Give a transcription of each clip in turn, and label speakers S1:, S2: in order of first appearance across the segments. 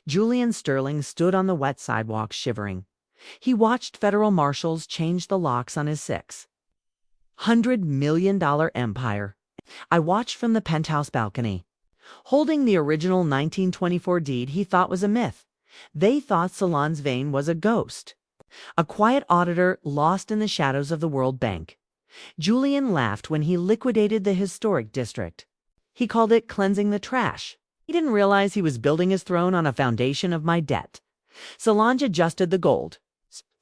S1: Julian Sterling stood on the wet sidewalk shivering. He watched federal marshals change the locks on his $600 million empire. I watched from the penthouse balcony. Holding the original 1924 deed he thought was a myth. They thought Solange Vane was a ghost. A quiet auditor lost in the shadows of the World Bank. Julian laughed when he liquidated the historic district. He called it cleansing the trash. He didn't realize he was building his throne on a foundation of my debt. Solange adjusted the gold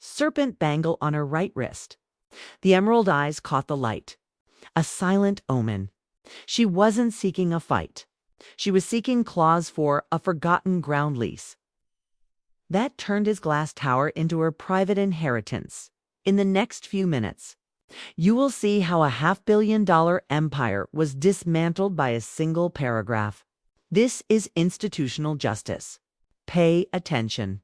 S1: serpent bangle on her right wrist. The emerald eyes caught the light. A silent omen. She wasn't seeking a fight. She was seeking clause for a forgotten ground lease. That turned his glass tower into her private inheritance. In the next few minutes, you will see how a $500 million empire was dismantled by a single paragraph. This is institutional justice. Pay attention.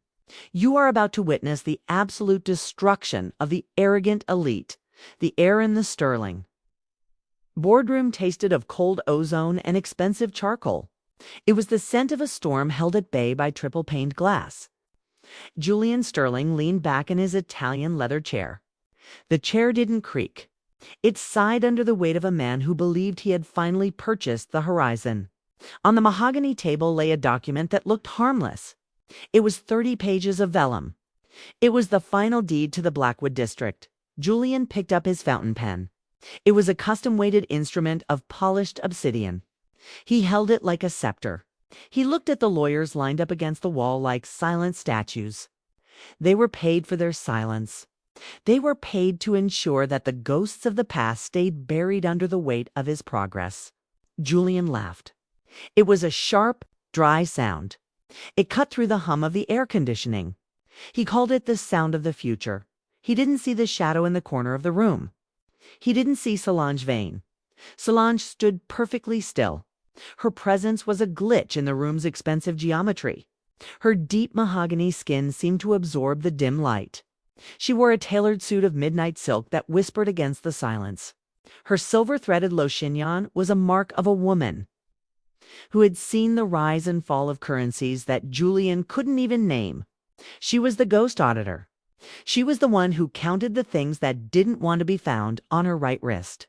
S1: You are about to witness the absolute destruction of the arrogant elite, the heir in the Sterling. Boardroom tasted of cold ozone and expensive charcoal. It was the scent of a storm held at bay by triple-paned glass. Julian Sterling leaned back in his Italian leather chair. The chair didn't creak. It sighed under the weight of a man who believed he had finally purchased the horizon. On the mahogany table lay a document that looked harmless. It was 30 pages of vellum. It was the final deed to the Blackwood District. Julian picked up his fountain pen. It was a custom-weighted instrument of polished obsidian. He held it like a scepter. He looked at the lawyers lined up against the wall like silent statues. They were paid for their silence. They were paid to ensure that the ghosts of the past stayed buried under the weight of his progress. Julian laughed. It was a sharp, dry sound. It cut through the hum of the air conditioning. He called it the sound of the future. He didn't see the shadow in the corner of the room. He didn't see Solange Vane. Solange stood perfectly still. Her presence was a glitch in the room's expensive geometry. Her deep mahogany skin seemed to absorb the dim light. She wore a tailored suit of midnight silk that whispered against the silence. Her silver-threaded low chignon was a mark of a woman who had seen the rise and fall of currencies that Julian couldn't even name. She was the ghost auditor. She was the one who counted the things that didn't want to be found on her right wrist.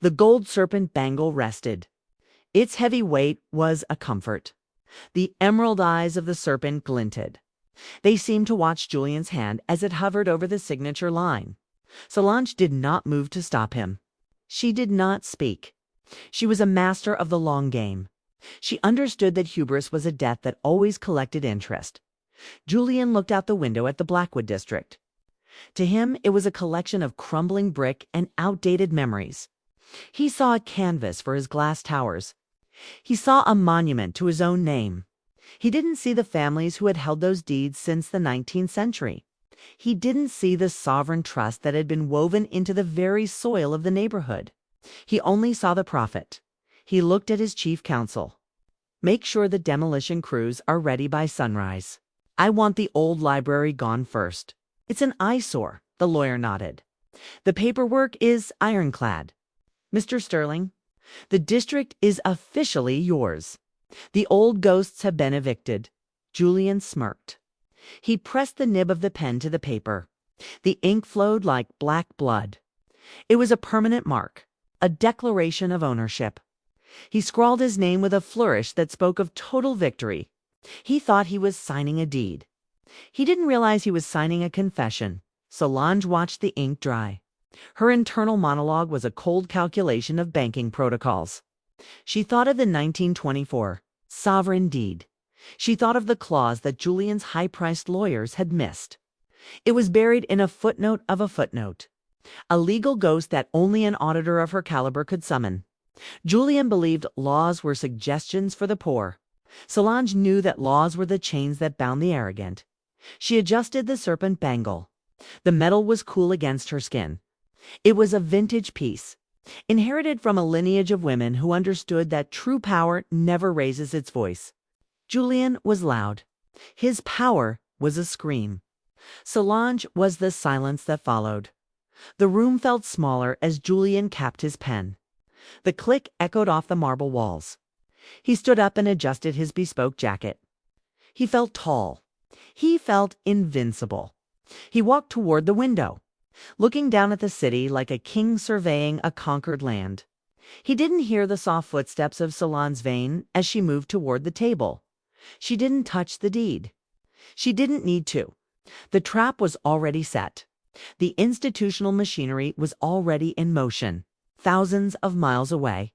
S1: The Gold Serpent Bangle rested. Its heavy weight was a comfort. The emerald eyes of the serpent glinted. They seemed to watch Julian's hand as it hovered over the signature line. Solange did not move to stop him. She did not speak. She was a master of the long game. She understood that hubris was a debt that always collected interest. Julian looked out the window at the Blackwood District. To him, it was a collection of crumbling brick and outdated memories. He saw a canvas for his glass towers. He saw a monument to his own name. He didn't see the families who had held those deeds since the 19th century. He didn't see the sovereign trust that had been woven into the very soil of the neighborhood. He only saw the profit. He looked at his chief counsel. Make sure the demolition crews are ready by sunrise. I want the old library gone first. It's an eyesore, the lawyer nodded. The paperwork is ironclad. Mr. Sterling, the district is officially yours. The old ghosts have been evicted. Julian smirked. He pressed the nib of the pen to the paper. The ink flowed like black blood. It was a permanent mark, a declaration of ownership. He scrawled his name with a flourish that spoke of total victory. He thought he was signing a deed. He didn't realize he was signing a confession. Solange watched the ink dry. Her internal monologue was a cold calculation of banking protocols. She thought of the 1924 sovereign deed. She thought of the clause that Julian's high-priced lawyers had missed. It was buried in a footnote of a footnote. A legal ghost that only an auditor of her caliber could summon. Julian believed laws were suggestions for the poor. Solange knew that laws were the chains that bound the arrogant. She adjusted the serpent bangle. The metal was cool against her skin. It was a vintage piece, inherited from a lineage of women who understood that true power never raises its voice. Julian was loud. His power was a scream. Solange was the silence that followed. The room felt smaller as Julian capped his pen. The click echoed off the marble walls. He stood up and adjusted his bespoke jacket. He felt tall. He felt invincible. He walked toward the window, looking down at the city like a king surveying a conquered land. He didn't hear the soft footsteps of Solange Vane as she moved toward the table. She didn't touch the deed. She didn't need to. The trap was already set. The institutional machinery was already in motion, thousands of miles away,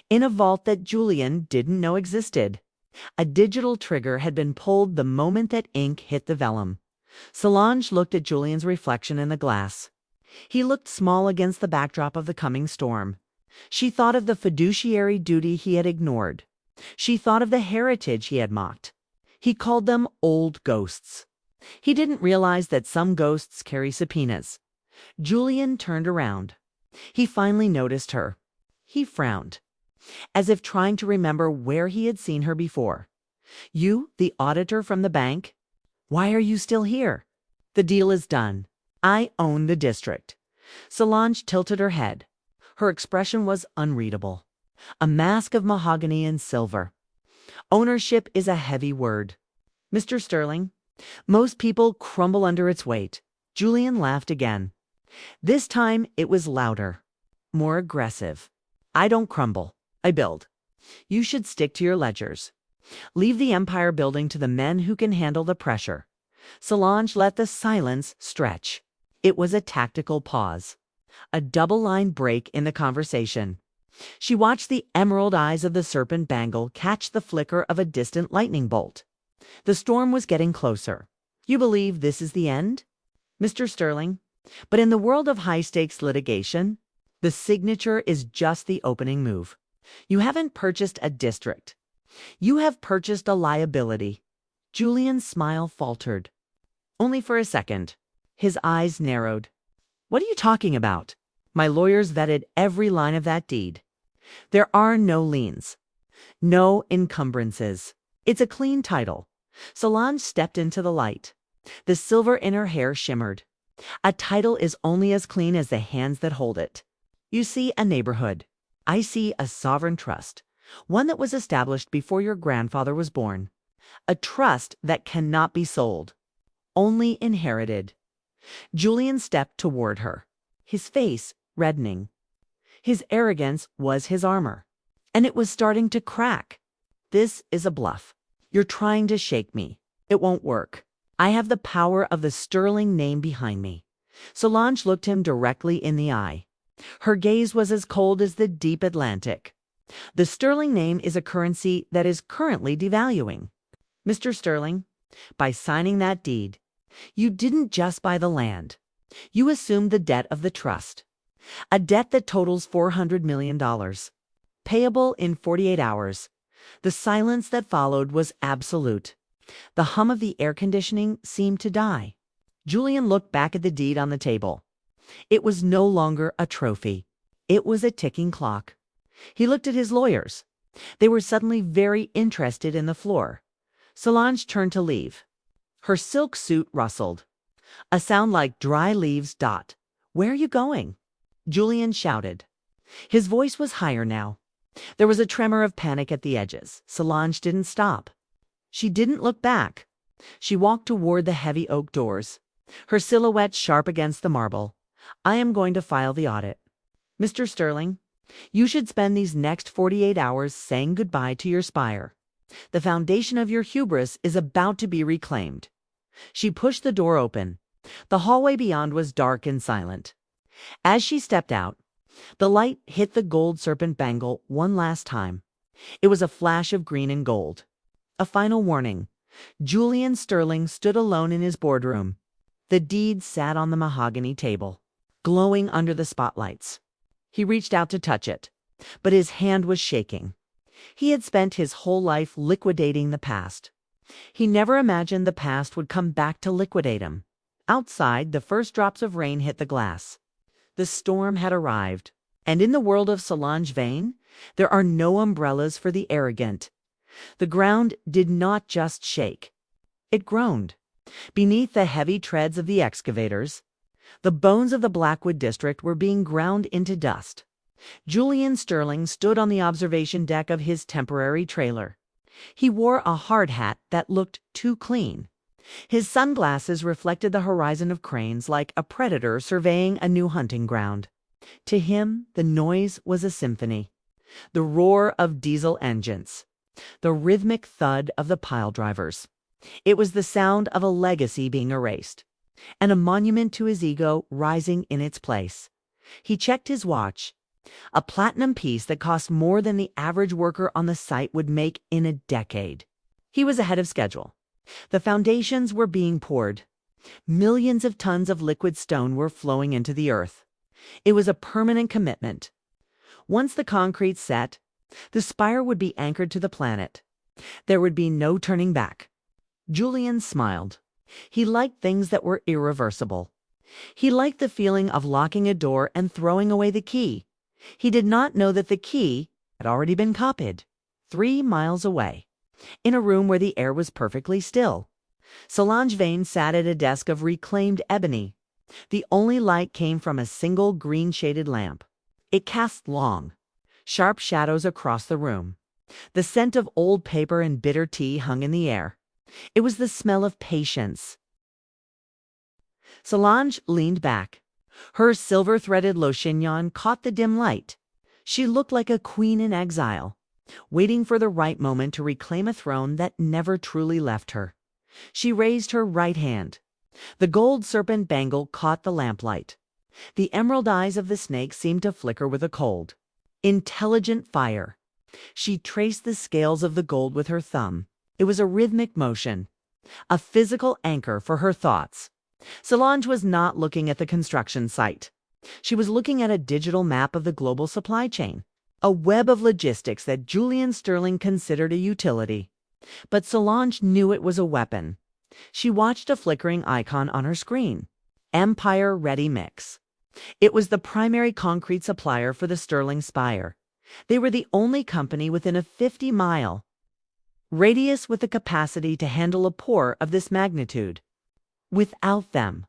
S1: in a vault that Julian didn't know existed. A digital trigger had been pulled the moment that ink hit the vellum. Solange looked at Julian's reflection in the glass. He looked small against the backdrop of the coming storm. She thought of the fiduciary duty he had ignored. She thought of the heritage he had mocked. He called them old ghosts. He didn't realize that some ghosts carry subpoenas. Julian turned around. He finally noticed her. He frowned, as if trying to remember where he had seen her before. "You, the auditor from the bank? Why are you still here?" "The deal is done. I own the district." Solange tilted her head. Her expression was unreadable. A mask of mahogany and silver. Ownership is a heavy word. "Mr. Sterling, most people crumble under its weight." Julian laughed again. This time it was louder, more aggressive. "I don't crumble. I build. You should stick to your ledgers. Leave the empire building to the men who can handle the pressure." Solange let the silence stretch. It was a tactical pause, a double-line break in the conversation. She watched the emerald eyes of the Serpent Bangle catch the flicker of a distant lightning bolt. The storm was getting closer. "You believe this is the end, Mr. Sterling? But in the world of high-stakes litigation, the signature is just the opening move. You haven't purchased a district. You have purchased a liability." Julian's smile faltered. Only for a second. His eyes narrowed. "What are you talking about?" "My lawyers vetted every line of that deed. There are no liens, no encumbrances. It's a clean title." Solange stepped into the light. The silver in her hair shimmered. "A title is only as clean as the hands that hold it. You see a neighborhood. I see a sovereign trust, one that was established before your grandfather was born. A trust that cannot be sold, only inherited." Julian stepped toward her, his face reddening. His arrogance was his armor, and it was starting to crack. "This is a bluff. You're trying to shake me. It won't work. I have the power of the Sterling name behind me." Solange looked him directly in the eye. Her gaze was as cold as the deep Atlantic. "The Sterling name is a currency that is currently devaluing. Mr. Sterling, by signing that deed, you didn't just buy the land. You assumed the debt of the trust, a debt that totals $400 million, payable in 48 hours. The silence that followed was absolute. The hum of the air conditioning seemed to die. Julian looked back at the deed on the table. It was no longer a trophy. It was a ticking clock. He looked at his lawyers. They were suddenly very interested in the floor. Solange turned to leave. Her silk suit rustled. A sound like dry leaves. "Where are you going?" Julian shouted. His voice was higher now. There was a tremor of panic at the edges. Solange didn't stop. She didn't look back. She walked toward the heavy oak doors, her silhouette sharp against the marble. "I am going to file the audit. Mr. Sterling, you should spend these next 48 hours saying goodbye to your spire. The foundation of your hubris is about to be reclaimed." She pushed the door open. The hallway beyond was dark and silent. As she stepped out, the light hit the Gold Serpent Bangle one last time. It was a flash of green and gold. A final warning. Julian Sterling stood alone in his boardroom. The deed sat on the mahogany table, glowing under the spotlights. He reached out to touch it, but his hand was shaking. He had spent his whole life liquidating the past. He never imagined the past would come back to liquidate him. Outside, the first drops of rain hit the glass. The storm had arrived, and in the world of Solange Vane, there are no umbrellas for the arrogant. The ground did not just shake. It groaned. Beneath the heavy treads of the excavators, the bones of the Blackwood District were being ground into dust. Julian Sterling stood on the observation deck of his temporary trailer. He wore a hard hat that looked too clean. His sunglasses reflected the horizon of cranes like a predator surveying a new hunting ground. To him, the noise was a symphony. The roar of diesel engines. The rhythmic thud of the pile drivers. It was the sound of a legacy being erased, and a monument to his ego rising in its place. He checked his watch. A platinum piece that cost more than the average worker on the site would make in a decade. He was ahead of schedule. The foundations were being poured. Millions of tons of liquid stone were flowing into the earth. It was a permanent commitment. Once the concrete set, the spire would be anchored to the planet. There would be no turning back. Julian smiled. He liked things that were irreversible. He liked the feeling of locking a door and throwing away the key. He did not know that the key had already been copied, 3 miles away, in a room where the air was perfectly still. Solange Vane sat at a desk of reclaimed ebony. The only light came from a single green-shaded lamp. It cast long, sharp shadows across the room. The scent of old paper and bitter tea hung in the air. It was the smell of patience. Solange leaned back. Her silver-threaded le chignon caught the dim light. She looked like a queen in exile, waiting for the right moment to reclaim a throne that never truly left her. She raised her right hand. The gold serpent bangle caught the lamplight. The emerald eyes of the snake seemed to flicker with a cold, intelligent fire. She traced the scales of the gold with her thumb. It was a rhythmic motion, a physical anchor for her thoughts. Solange was not looking at the construction site. She was looking at a digital map of the global supply chain, a web of logistics that Julian Sterling considered a utility. But Solange knew it was a weapon. She watched a flickering icon on her screen. Empire Ready Mix. It was the primary concrete supplier for the Sterling Spire. They were the only company within a 50-mile radius with the capacity to handle a pour of this magnitude. Without them,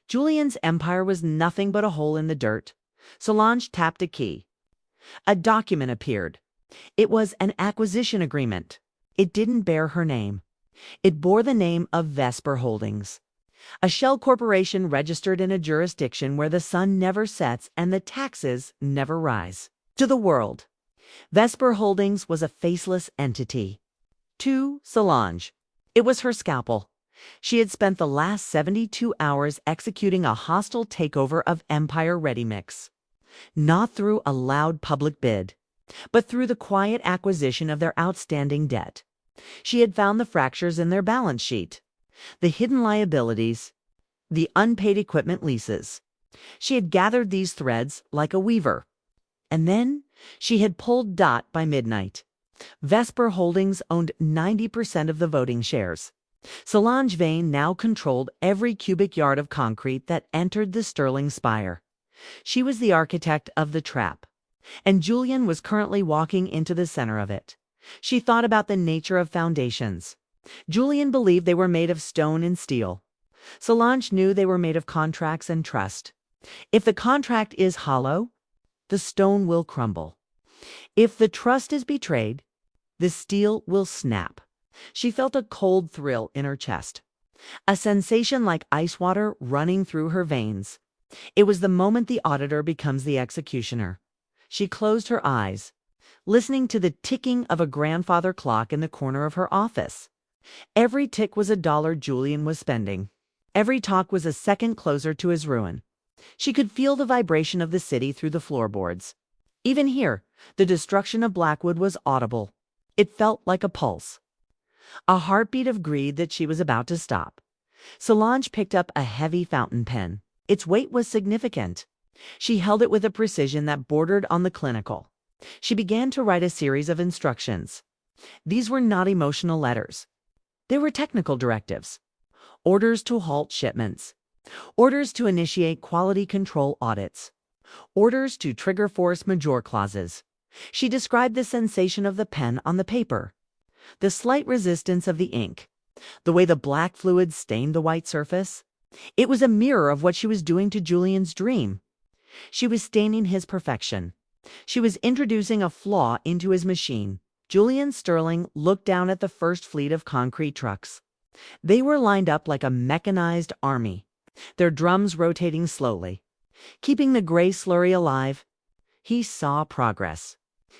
S1: Julian's empire was nothing but a hole in the dirt. Solange tapped a key. A document appeared. It was an acquisition agreement. It didn't bear her name. It bore the name of Vesper Holdings, a shell corporation registered in a jurisdiction where the sun never sets and the taxes never rise. To the world, Vesper Holdings was a faceless entity. To Solange, it was her scalpel. She had spent the last 72 hours executing a hostile takeover of Empire Ready Mix, not through a loud public bid, but through the quiet acquisition of their outstanding debt. She had found the fractures in their balance sheet, the hidden liabilities, the unpaid equipment leases. She had gathered these threads like a weaver. And then she had pulled dot by midnight. Vesper Holdings owned 90% of the voting shares. Solange Vane now controlled every cubic yard of concrete that entered the Sterling Spire. She was the architect of the trap, and Julian was currently walking into the center of it. She thought about the nature of foundations. Julian believed they were made of stone and steel. Solange knew they were made of contracts and trust. If the contract is hollow, the stone will crumble. If the trust is betrayed, the steel will snap. She felt a cold thrill in her chest, a sensation like ice water running through her veins. It was the moment the auditor becomes the executioner. She closed her eyes, listening to the ticking of a grandfather clock in the corner of her office. Every tick was $1 Julian was spending. Every talk was a second closer to his ruin. She could feel the vibration of the city through the floorboards. Even here, the destruction of Blackwood was audible. It felt like a pulse, a heartbeat of greed that she was about to stop. Solange picked up a heavy fountain pen. Its weight was significant. She held it with a precision that bordered on the clinical. She began to write a series of instructions. These were not emotional letters. They were technical directives. Orders to halt shipments. Orders to initiate quality control audits. Orders to trigger force majeure clauses. She described the sensation of the pen on the paper, the slight resistance of the ink, the way the black fluid stained the white surface. It was a mirror of what she was doing to Julian's dream. She was staining his perfection. She was introducing a flaw into his machine. Julian Sterling looked down at the first fleet of concrete trucks. They were lined up like a mechanized army, their drums rotating slowly, keeping the gray slurry alive. He saw progress.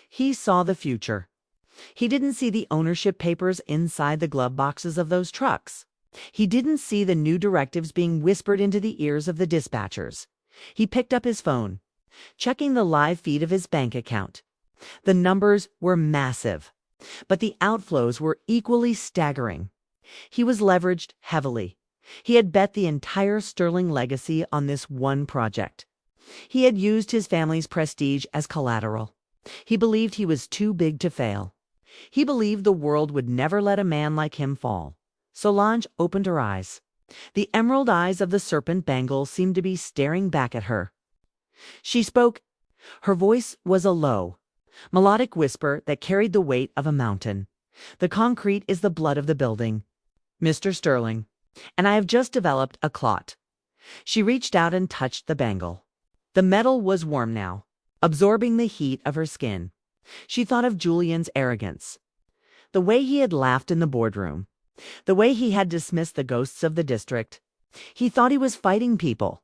S1: He saw the future. He didn't see the ownership papers inside the glove boxes of those trucks. He didn't see the new directives being whispered into the ears of the dispatchers. He picked up his phone, checking the live feed of his bank account. The numbers were massive, but the outflows were equally staggering. He was leveraged heavily. He had bet the entire Sterling legacy on this one project. He had used his family's prestige as collateral. He believed he was too big to fail. He believed the world would never let a man like him fall. Solange opened her eyes. The emerald eyes of the serpent bangle seemed to be staring back at her. She spoke. Her voice was a low, melodic whisper that carried the weight of a mountain. "The concrete is the blood of the building, Mr. Sterling, and I have just developed a clot." She reached out and touched the bangle. The metal was warm now, absorbing the heat of her skin. She thought of Julian's arrogance, the way he had laughed in the boardroom, the way he had dismissed the ghosts of the district. He thought he was fighting people.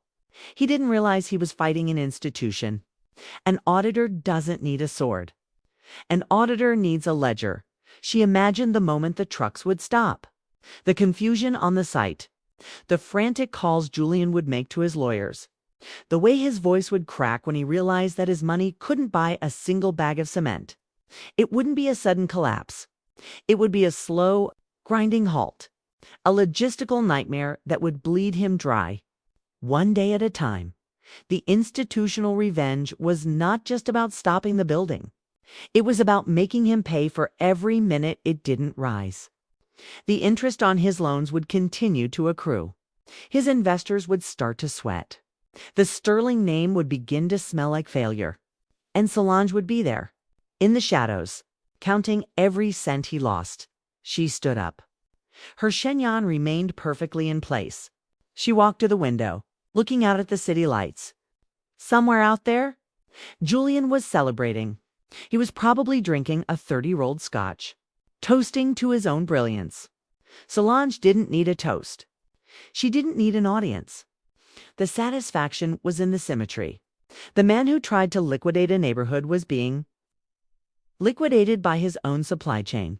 S1: He didn't realize he was fighting an institution. An auditor doesn't need a sword. An auditor needs a ledger. She imagined the moment the trucks would stop, the confusion on the site, the frantic calls Julian would make to his lawyers, the way his voice would crack when he realized that his money couldn't buy a single bag of cement. It wouldn't be a sudden collapse. It would be a slow, grinding halt, a logistical nightmare that would bleed him dry. One day at a time. The institutional revenge was not just about stopping the building. It was about making him pay for every minute it didn't rise. The interest on his loans would continue to accrue. His investors would start to sweat. The Sterling name would begin to smell like failure. And Solange would be there, in the shadows, counting every cent he lost. She stood up. Her chignon remained perfectly in place. She walked to the window, looking out at the city lights. Somewhere out there, Julian was celebrating. He was probably drinking a 30-year-old scotch, toasting to his own brilliance. Solange didn't need a toast. She didn't need an audience. The satisfaction was in the symmetry. The man who tried to liquidate a neighborhood was being liquidated by his own supply chain.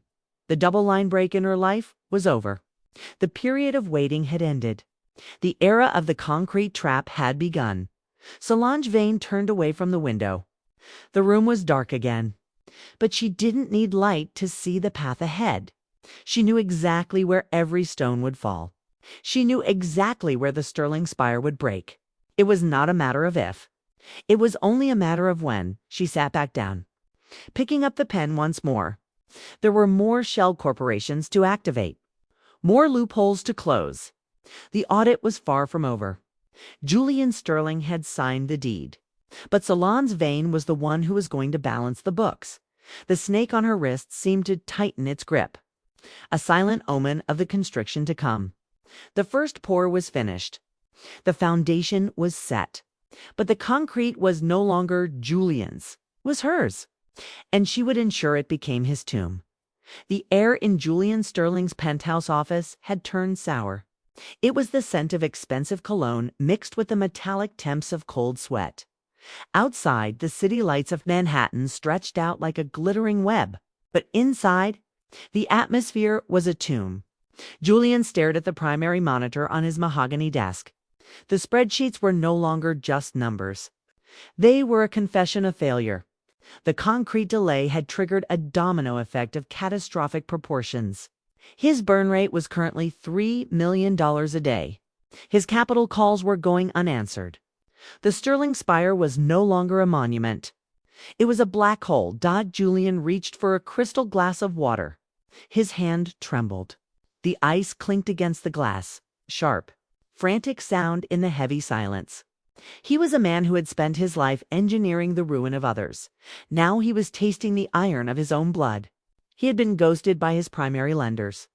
S1: The double-line break in her life was over. The period of waiting had ended. The era of the concrete trap had begun. Solange Vane turned away from the window. The room was dark again. But she didn't need light to see the path ahead. She knew exactly where every stone would fall. She knew exactly where the Sterling Spire would break. It was not a matter of if. It was only a matter of when. She sat back down, picking up the pen once more. There were more shell corporations to activate, more loopholes to close. The audit was far from over. Julian Sterling had signed the deed, but Solange Vane was the one who was going to balance the books. The snake on her wrist seemed to tighten its grip, a silent omen of the constriction to come. The first pour was finished. The foundation was set. But the concrete was no longer Julian's, was hers, and she would ensure it became his tomb. The air in Julian Sterling's penthouse office had turned sour. It was the scent of expensive cologne mixed with the metallic temps of cold sweat. Outside, the city lights of Manhattan stretched out like a glittering web, but inside, the atmosphere was a tomb. Julian stared at the primary monitor on his mahogany desk. The spreadsheets were no longer just numbers. They were a confession of failure. The concrete delay had triggered a domino effect of catastrophic proportions. His burn rate was currently $3 million a day. His capital calls were going unanswered. The Sterling Spire was no longer a monument. It was a black hole. Julian reached for a crystal glass of water. His hand trembled. The ice clinked against the glass, sharp, frantic sound in the heavy silence. He was a man who had spent his life engineering the ruin of others. Now he was tasting the iron of his own blood. He had been ghosted by his primary lenders.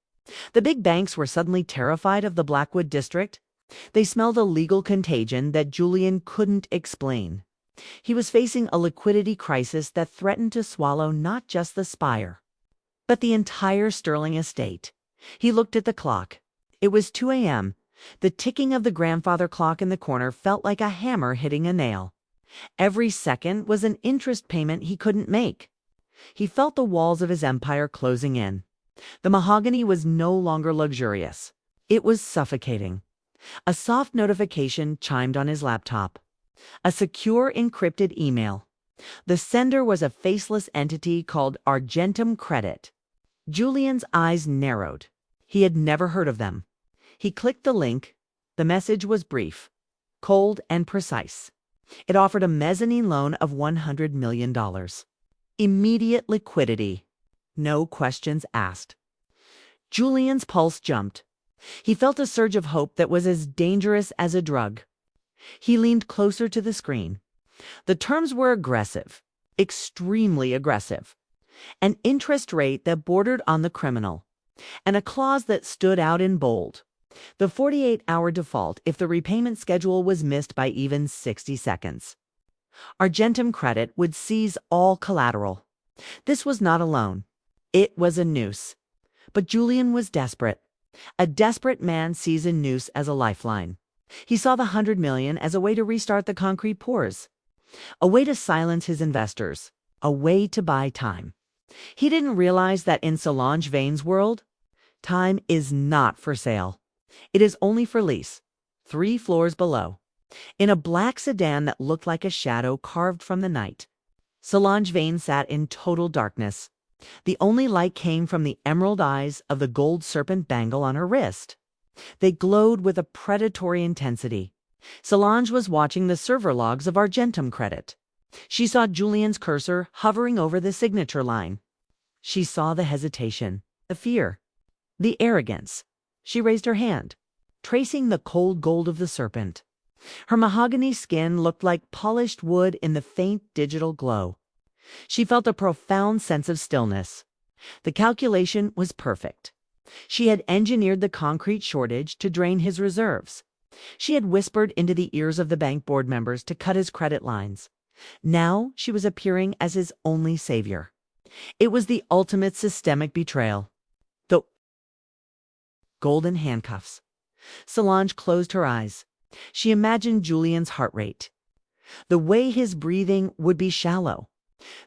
S1: The big banks were suddenly terrified of the Blackwood District. They smelled a legal contagion that Julian couldn't explain. He was facing a liquidity crisis that threatened to swallow not just the Spire, but the entire Sterling estate. He looked at the clock. It was 2 a.m. The ticking of the grandfather clock in the corner felt like a hammer hitting a nail. Every second was an interest payment he couldn't make. He felt the walls of his empire closing in. The mahogany was no longer luxurious. It was suffocating. A soft notification chimed on his laptop. A secure encrypted email. The sender was a faceless entity called Argentum Credit. Julian's eyes narrowed. He had never heard of them. He clicked the link. The message was brief, cold and precise. It offered a mezzanine loan of $100 million. Immediate liquidity. No questions asked. Julian's pulse jumped. He felt a surge of hope that was as dangerous as a drug. He leaned closer to the screen. The terms were aggressive, extremely aggressive. An interest rate that bordered on the criminal, and a clause that stood out in bold. The 48-hour default if the repayment schedule was missed by even 60 seconds. Argentum Credit would seize all collateral. This was not a loan. It was a noose. But Julian was desperate. A desperate man sees a noose as a lifeline. He saw the $100 million as a way to restart the concrete pours. A way to silence his investors. A way to buy time. He didn't realize that in Solange Vane's world, time is not for sale. It is only for lease, 3 floors below. In a black sedan that looked like a shadow carved from the night. Solange Vane sat in total darkness. The only light came from the emerald eyes of the Gold Serpent Bangle on her wrist. They glowed with a predatory intensity. Solange was watching the server logs of Argentum Credit. She saw Julian's cursor hovering over the signature line. She saw the hesitation, the fear, the arrogance. She raised her hand, tracing the cold gold of the serpent. Her mahogany skin looked like polished wood in the faint digital glow. She felt a profound sense of stillness. The calculation was perfect. She had engineered the concrete shortage to drain his reserves. She had whispered into the ears of the bank board members to cut his credit lines. Now she was appearing as his only savior. It was the ultimate systemic betrayal. The golden handcuffs. Solange closed her eyes. She imagined Julian's heart rate. The way his breathing would be shallow.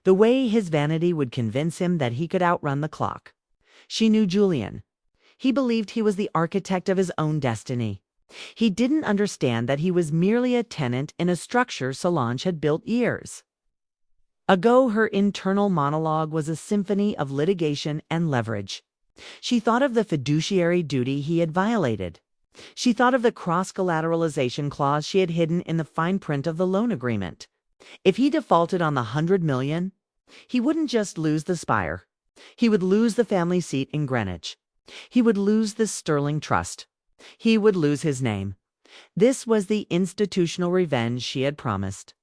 S1: The way his vanity would convince him that he could outrun the clock. She knew Julian. He believed he was the architect of his own destiny. He didn't understand that he was merely a tenant in a structure Solange had built years ago. Her internal monologue was a symphony of litigation and leverage. She thought of the fiduciary duty he had violated. She thought of the cross-collateralization clause she had hidden in the fine print of the loan agreement. If he defaulted on the $100 million, he wouldn't just lose the Spire. He would lose the family seat in Greenwich. He would lose the Sterling Trust. He would lose his name. This was the institutional revenge she had promised.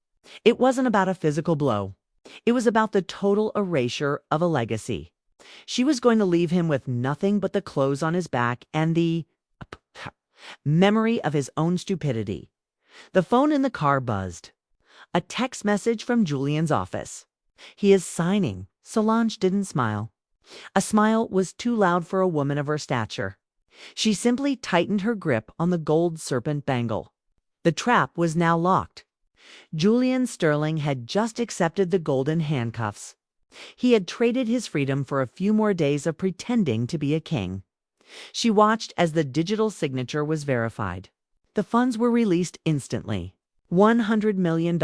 S1: It wasn't about a physical blow. It was about the total erasure of a legacy. She was going to leave him with nothing but the clothes on his back and the memory of his own stupidity. The phone in the car buzzed. A text message from Julian's office. "He is signing." Solange didn't smile. A smile was too loud for a woman of her stature. She simply tightened her grip on the Gold Serpent Bangle. The trap was now locked. Julian Sterling had just accepted the golden handcuffs. He had traded his freedom for a few more days of pretending to be a king. She watched as the digital signature was verified. The funds were released instantly. $100 million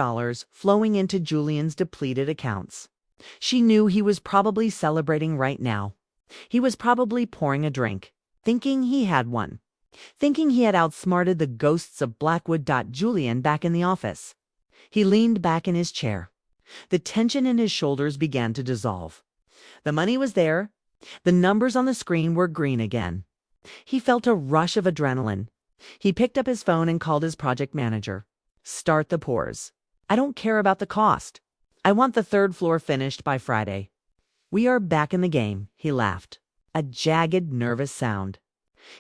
S1: flowing into Julian's depleted accounts. She knew he was probably celebrating right now. He was probably pouring a drink, thinking he had one, thinking he had outsmarted the ghosts of Blackwood. Julian back in the office. He leaned back in his chair. The tension in his shoulders began to dissolve. The money was there. The numbers on the screen were green again. He felt a rush of adrenaline. He picked up his phone and called his project manager. "Start the pours. I don't care about the cost. I want the 3rd floor finished by Friday." "We are back in the game," he laughed. A jagged, nervous sound.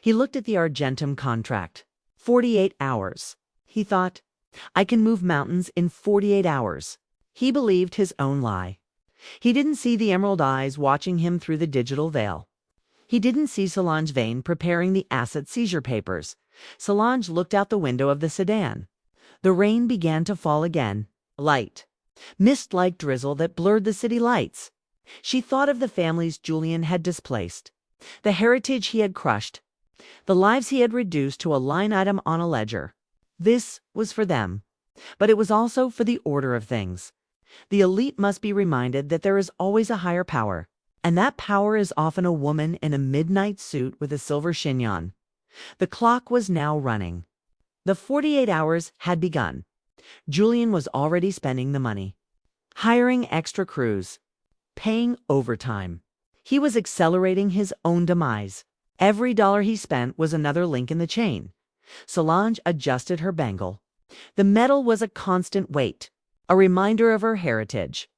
S1: He looked at the Argentum contract. 48 hours. He thought, I can move mountains in 48 hours. He believed his own lie. He didn't see the emerald eyes watching him through the digital veil. He didn't see Solange Vane preparing the asset seizure papers. Solange looked out the window of the sedan. The rain began to fall again, light, mist-like drizzle that blurred the city lights. She thought of the families Julian had displaced, the heritage he had crushed, the lives he had reduced to a line item on a ledger. This was for them, but it was also for the order of things. The elite must be reminded that there is always a higher power, and that power is often a woman in a midnight suit with a silver chignon. The clock was now running. The 48 hours had begun. Julian was already spending the money, hiring extra crews, paying overtime. He was accelerating his own demise. Every dollar he spent was another link in the chain. Solange adjusted her bangle. The metal was a constant weight, a reminder of her heritage,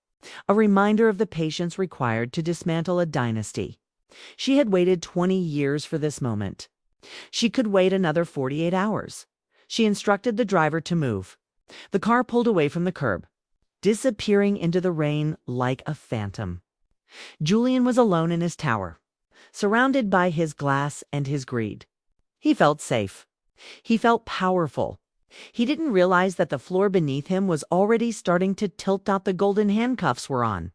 S1: a reminder of the patience required to dismantle a dynasty. She had waited 20 years for this moment. She could wait another 48 hours. She instructed the driver to move. The car pulled away from the curb, disappearing into the rain like a phantom. Julian was alone in his tower, surrounded by his glass and his greed. He felt safe. He felt powerful. He didn't realize that the floor beneath him was already starting to tilt out. The golden handcuffs were on,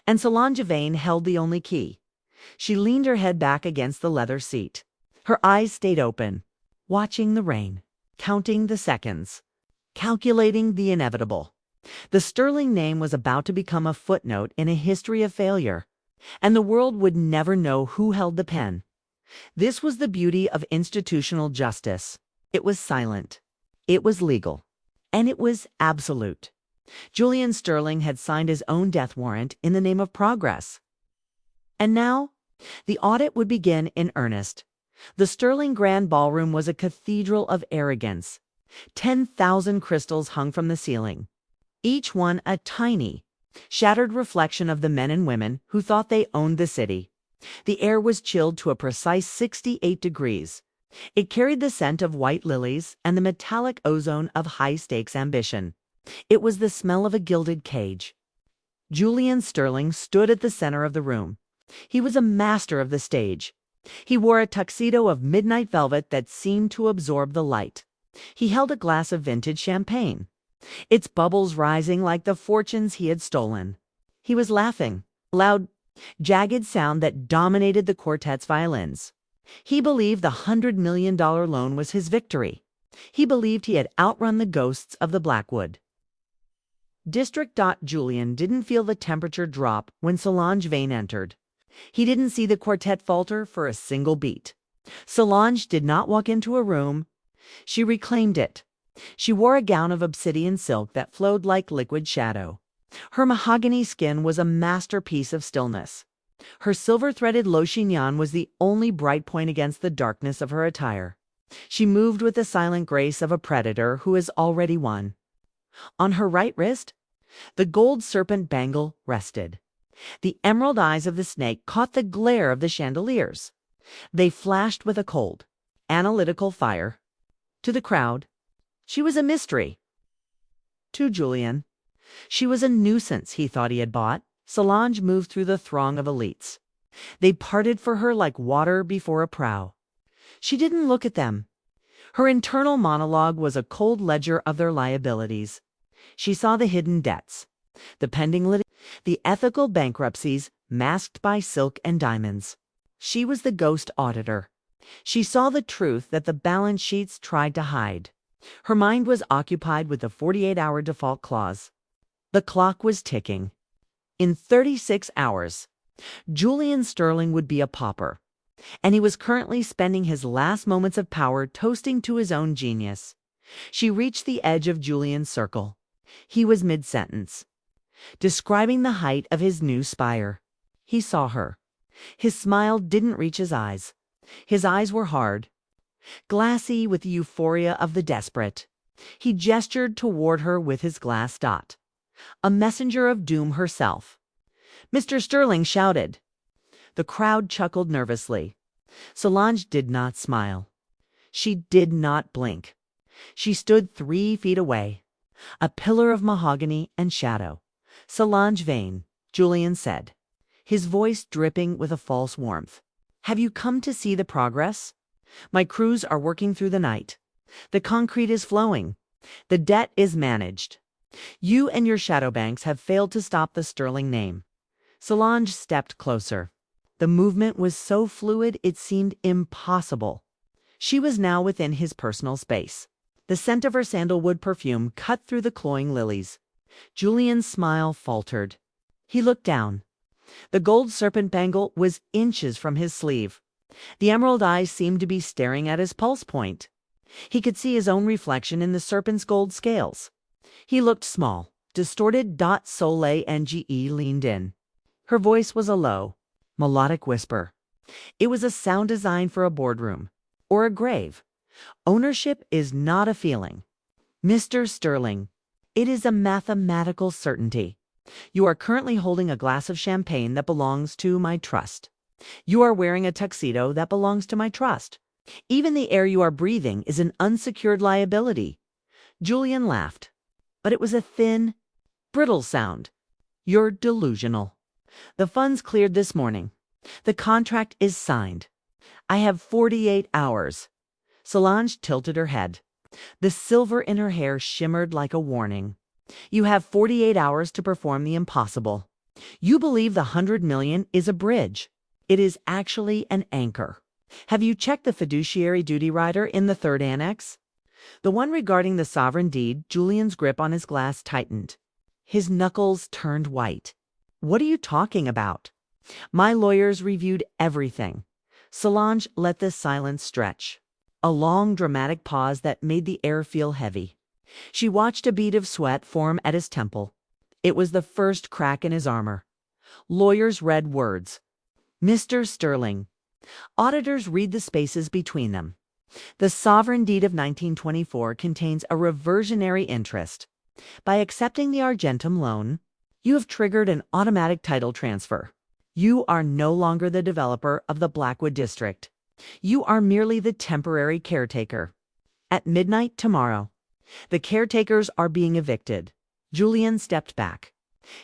S1: and Solange Vane held the only key. She leaned her head back against the leather seat. Her eyes stayed open, watching the rain, counting the seconds, calculating the inevitable. The Sterling name was about to become a footnote in a history of failure, and the world would never know who held the pen. This was the beauty of institutional justice. It was silent, it was legal, and it was absolute. Julian Sterling had signed his own death warrant in the name of progress. And now, the audit would begin in earnest. The Sterling Grand Ballroom was a cathedral of arrogance. 10,000 crystals hung from the ceiling, each one a tiny, shattered reflection of the men and women who thought they owned the city. The air was chilled to a precise 68 degrees. It carried the scent of white lilies and the metallic ozone of high-stakes ambition. It was the smell of a gilded cage. Julian Sterling stood at the center of the room. He was a master of the stage. He wore a tuxedo of midnight velvet that seemed to absorb the light. He held a glass of vintage champagne, its bubbles rising like the fortunes he had stolen. He was laughing, a loud, jagged sound that dominated the quartet's violins. He believed the $100 million loan was his victory. He believed he had outrun the ghosts of the Blackwood District. Julian didn't feel the temperature drop when Solange Vane entered. He didn't see the quartet falter for a single beat. Solange did not walk into a room. She reclaimed it. She wore a gown of obsidian silk that flowed like liquid shadow. Her mahogany skin was a masterpiece of stillness. Her silver-threaded low chignon was the only bright point against the darkness of her attire. She moved with the silent grace of a predator who has already won. On her right wrist, the Gold Serpent Bangle rested. The emerald eyes of the snake caught the glare of the chandeliers. They flashed with a cold, analytical fire. To the crowd, she was a mystery. To Julian, she was a nuisance he thought he had bought. Solange moved through the throng of elites. They parted for her like water before a prow. She didn't look at them. Her internal monologue was a cold ledger of their liabilities. She saw the hidden debts, the pending litigation, the ethical bankruptcies masked by silk and diamonds. She was the ghost auditor. She saw the truth that the balance sheets tried to hide. Her mind was occupied with the 48-hour default clause. The clock was ticking. In 36 hours, Julian Sterling would be a pauper, and he was currently spending his last moments of power toasting to his own genius. She reached the edge of Julian's circle. He was mid-sentence, describing the height of his new spire. He saw her. His smile didn't reach his eyes. His eyes were hard, glassy with the euphoria of the desperate. He gestured toward her with his glass dot, a messenger of doom herself. Mr. Sterling shouted. The crowd chuckled nervously. Solange did not smile. She did not blink. She stood 3 feet away, a pillar of mahogany and shadow. Solange Vane, Julian said, his voice dripping with a false warmth. "Have you come to see the progress? My crews are working through the night. The concrete is flowing. The debt is managed. You and your shadow banks have failed to stop the Sterling name." Solange stepped closer. The movement was so fluid it seemed impossible. She was now within his personal space. The scent of her sandalwood perfume cut through the cloying lilies. Julian's smile faltered. He looked down. The gold serpent bangle was inches from his sleeve. The emerald eyes seemed to be staring at his pulse point. He could see his own reflection in the serpent's gold scales. He looked small, distorted. Solange leaned in. Her voice was a low, melodic whisper. It was a sound designed for a boardroom or a grave. "Ownership is not a feeling, Mr. Sterling. It is a mathematical certainty. You are currently holding a glass of champagne that belongs to my trust. You are wearing a tuxedo that belongs to my trust. Even the air you are breathing is an unsecured liability." Julian laughed, but it was a thin, brittle sound. "You're delusional. The funds cleared this morning. The contract is signed. I have 48 hours. Solange tilted her head. The silver in her hair shimmered like a warning. "You have 48 hours to perform the impossible. You believe the 100 million is a bridge. It is actually an anchor. Have you checked the fiduciary duty rider in the third annex? The one regarding the sovereign deed?" Julian's grip on his glass tightened. His knuckles turned white. "What are you talking about?" "My lawyers reviewed everything." Solange let the silence stretch. A long, dramatic pause that made the air feel heavy. She watched a bead of sweat form at his temple. It was the first crack in his armor. Lawyers read words. "Mr. Sterling." Auditors read the spaces between them. "The sovereign deed of 1924 contains a reversionary interest. By accepting the Argentum loan, you have triggered an automatic title transfer. You are no longer the developer of the Blackwood District. You are merely the temporary caretaker. At midnight tomorrow, the caretakers are being evicted." Julian stepped back.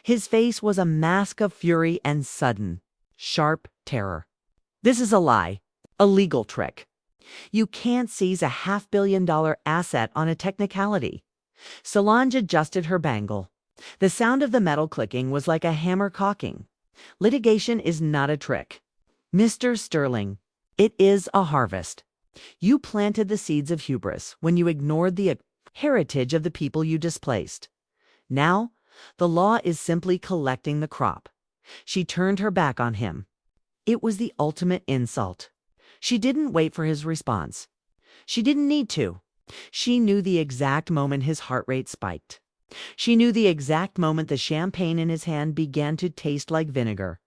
S1: His face was a mask of fury and sudden, sharp terror. "This is a lie, a legal trick. You can't seize a $500 million asset on a technicality." Solange adjusted her bangle. The sound of the metal clicking was like a hammer cocking. "Litigation is not a trick, Mr. Sterling. It is a harvest. You planted the seeds of hubris when you ignored the heritage of the people you displaced. Now, the law is simply collecting the crop." She turned her back on him. It was the ultimate insult. She didn't wait for his response. She didn't need to. She knew the exact moment his heart rate spiked. She knew the exact moment the champagne in his hand began to taste like vinegar.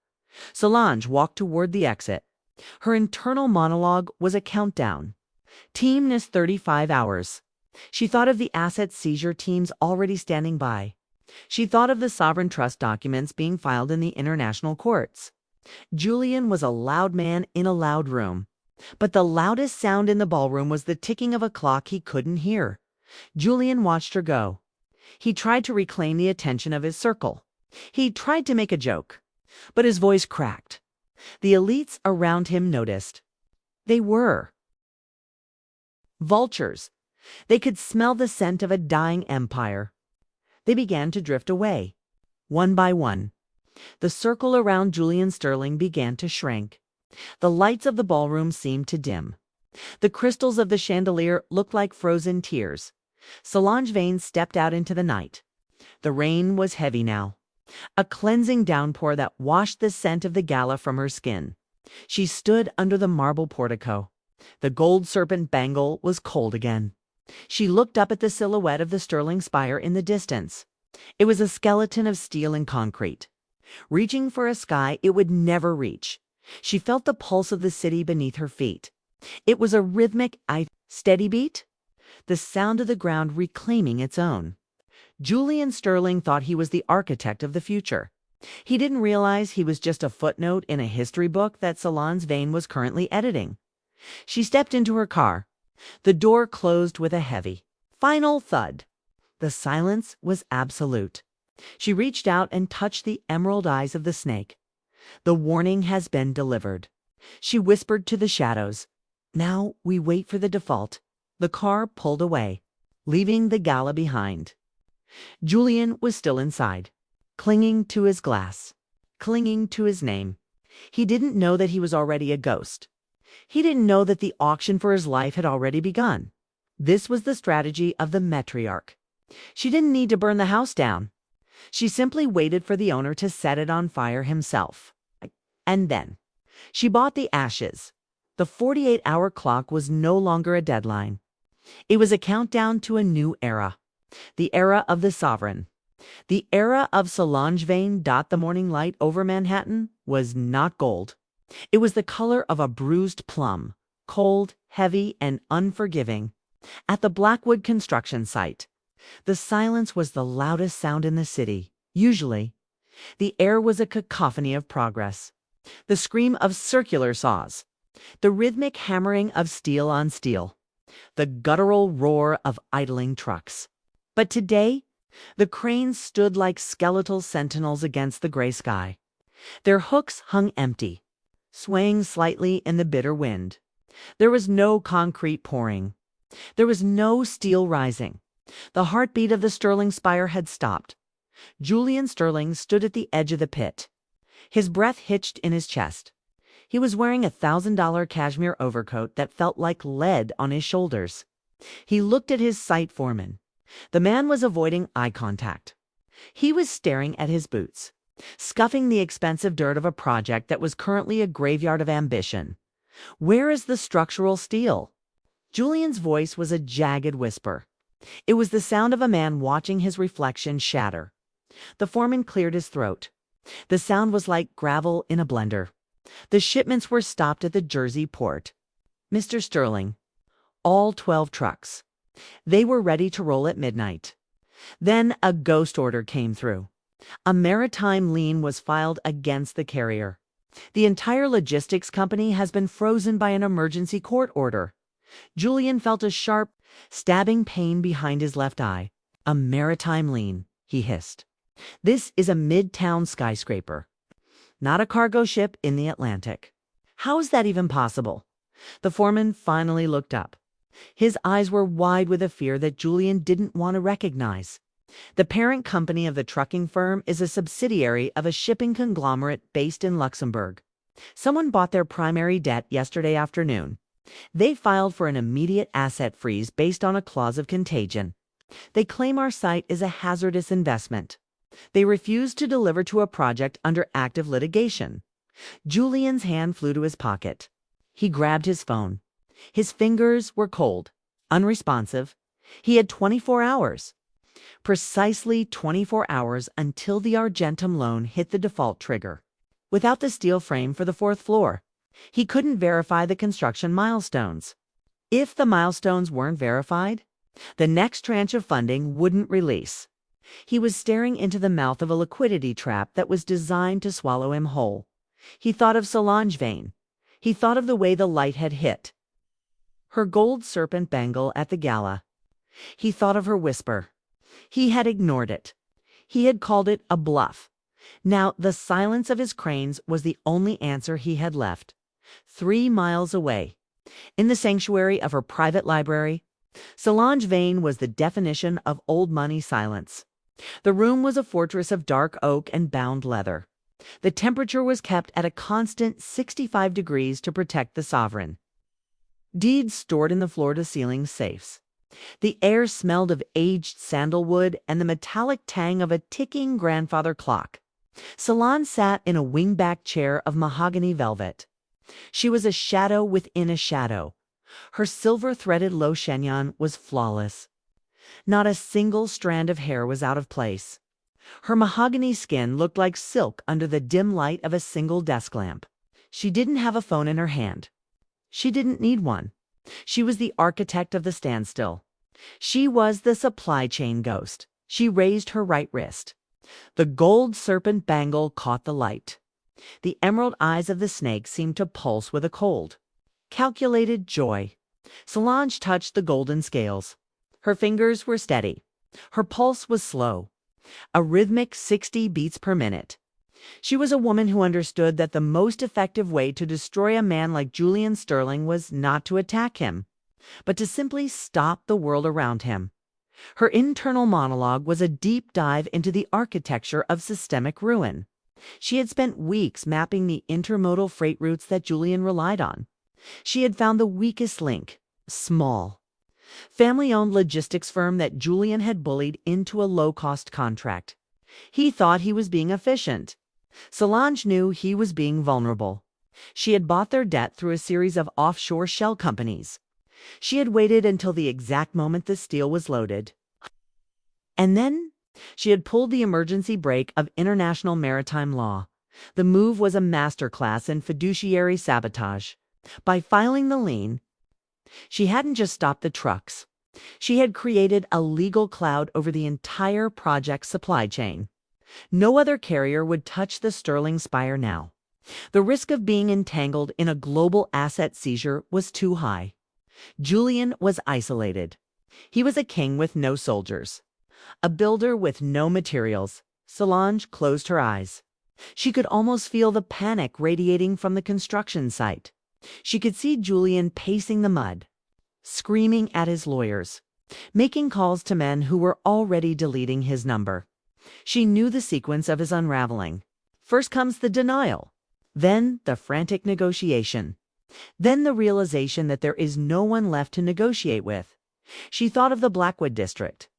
S1: Solange walked toward the exit. Her internal monologue was a countdown. Team NIS 35 hours. She thought of the asset seizure teams already standing by. She thought of the sovereign trust documents being filed in the international courts. Julian was a loud man in a loud room. But the loudest sound in the ballroom was the ticking of a clock he couldn't hear. Julian watched her go. He tried to reclaim the attention of his circle. He tried to make a joke, but his voice cracked. The elites around him noticed. They were vultures. They could smell the scent of a dying empire. They began to drift away, one by one. The circle around Julian Sterling began to shrink. The lights of the ballroom seemed to dim. The crystals of the chandelier looked like frozen tears. Solange Vane stepped out into the night. The rain was heavy now, a cleansing downpour that washed the scent of the gala from her skin. She stood under the marble portico. The Gold Serpent Bangle was cold again. She looked up at the silhouette of the Sterling Spire in the distance. It was a skeleton of steel and concrete, reaching for a sky it would never reach. She felt the pulse of the city beneath her feet. It was a rhythmic, steady beat, the sound of the ground reclaiming its own. Julian Sterling thought he was the architect of the future. He didn't realize he was just a footnote in a history book that Solange Vane was currently editing. She stepped into her car. The door closed with a heavy, final thud. The silence was absolute. She reached out and touched the emerald eyes of the snake. "The warning has been delivered." She whispered to the shadows. "Now we wait for the default." The car pulled away, leaving the gala behind. Julian was still inside, clinging to his glass, clinging to his name. He didn't know that he was already a ghost. He didn't know that the auction for his life had already begun. This was the strategy of the Matriarch. She didn't need to burn the house down. She simply waited for the owner to set it on fire himself. And then she bought the ashes. The 48-hour clock was no longer a deadline. It was a countdown to a new era. The era of the sovereign. The era of Solange Vane. The morning light over Manhattan was not gold. It was the color of a bruised plum, cold, heavy, and unforgiving. At the Blackwood construction site, the silence was the loudest sound in the city. Usually, the air was a cacophony of progress. The scream of circular saws, the rhythmic hammering of steel on steel, the guttural roar of idling trucks. But today, the cranes stood like skeletal sentinels against the gray sky. Their hooks hung empty, swaying slightly in the bitter wind. There was no concrete pouring. There was no steel rising. The heartbeat of the Sterling Spire had stopped. Julian Sterling stood at the edge of the pit, his breath hitched in his chest. He was wearing a $1,000 cashmere overcoat that felt like lead on his shoulders. He looked at his site foreman. The man was avoiding eye contact. He was staring at his boots, scuffing the expensive dirt of a project that was currently a graveyard of ambition. "Where is the structural steel?" Julian's voice was a jagged whisper. It was the sound of a man watching his reflection shatter. The foreman cleared his throat. The sound was like gravel in a blender. The shipments were stopped at the Jersey port. "Mr. Sterling." All 12 trucks. They were ready to roll at midnight. Then a ghost order came through. A maritime lien was filed against the carrier. "The entire logistics company has been frozen by an emergency court order." Julian felt a sharp, stabbing pain behind his left eye. "A maritime lien," he hissed. "This is a midtown skyscraper, not a cargo ship in the Atlantic. How is that even possible?" The foreman finally looked up. His eyes were wide with a fear that Julian didn't want to recognize. The parent company of the trucking firm is a subsidiary of a shipping conglomerate based in Luxembourg. Someone bought their primary debt yesterday afternoon. They filed for an immediate asset freeze based on a clause of contagion. They claim our site is a hazardous investment. They refuse to deliver to a project under active litigation. Julian's hand flew to his pocket. He grabbed his phone. His fingers were cold, unresponsive. He had 24 hours. Precisely 24 hours until the Argentum loan hit the default trigger. Without the steel frame for the 4th floor, he couldn't verify the construction milestones. If the milestones weren't verified, the next tranche of funding wouldn't release. He was staring into the mouth of a liquidity trap that was designed to swallow him whole. He thought of Solange Vane. He thought of the way the light had hit her gold serpent bangle at the gala. He thought of her whisper. He had ignored it. He had called it a bluff. Now the silence of his cranes was the only answer he had left. 3 miles away, in the sanctuary of her private library, Solange Vane was the definition of old money silence. The room was a fortress of dark oak and bound leather. The temperature was kept at a constant 65 degrees to protect the sovereign. Deeds stored in the floor-to-ceiling safes. The air smelled of aged sandalwood and the metallic tang of a ticking grandfather clock. Solange sat in a wingback chair of mahogany velvet. She was a shadow within a shadow. Her silver-threaded low chignon was flawless. Not a single strand of hair was out of place. Her mahogany skin looked like silk under the dim light of a single desk lamp. She didn't have a phone in her hand. She didn't need one. She was the architect of the standstill. She was the supply chain ghost. She raised her right wrist. The gold serpent bangle caught the light. The emerald eyes of the snake seemed to pulse with a cold, calculated joy. Solange touched the golden scales. Her fingers were steady. Her pulse was slow. a rhythmic 60 beats per minute. She was a woman who understood that the most effective way to destroy a man like Julian Sterling was not to attack him, but to simply stop the world around him. Her internal monologue was a deep dive into the architecture of systemic ruin. She had spent weeks mapping the intermodal freight routes that Julian relied on. She had found the weakest link, small, family-owned logistics firm that Julian had bullied into a low-cost contract. He thought he was being efficient. Solange knew he was being vulnerable. She had bought their debt through a series of offshore shell companies. She had waited until the exact moment the steel was loaded. And then she had pulled the emergency brake of international maritime law. The move was a masterclass in fiduciary sabotage. By filing the lien, she hadn't just stopped the trucks. She had created a legal cloud over the entire project supply chain. No other carrier would touch the Sterling Spire now. The risk of being entangled in a global asset seizure was too high. Julian was isolated. He was a king with no soldiers, a builder with no materials. Solange closed her eyes. She could almost feel the panic radiating from the construction site. She could see Julian pacing the mud, screaming at his lawyers, making calls to men who were already deleting his number. She knew the sequence of his unraveling. First comes the denial, then the frantic negotiation, then the realization that there is no one left to negotiate with. She thought of the Blackwood District.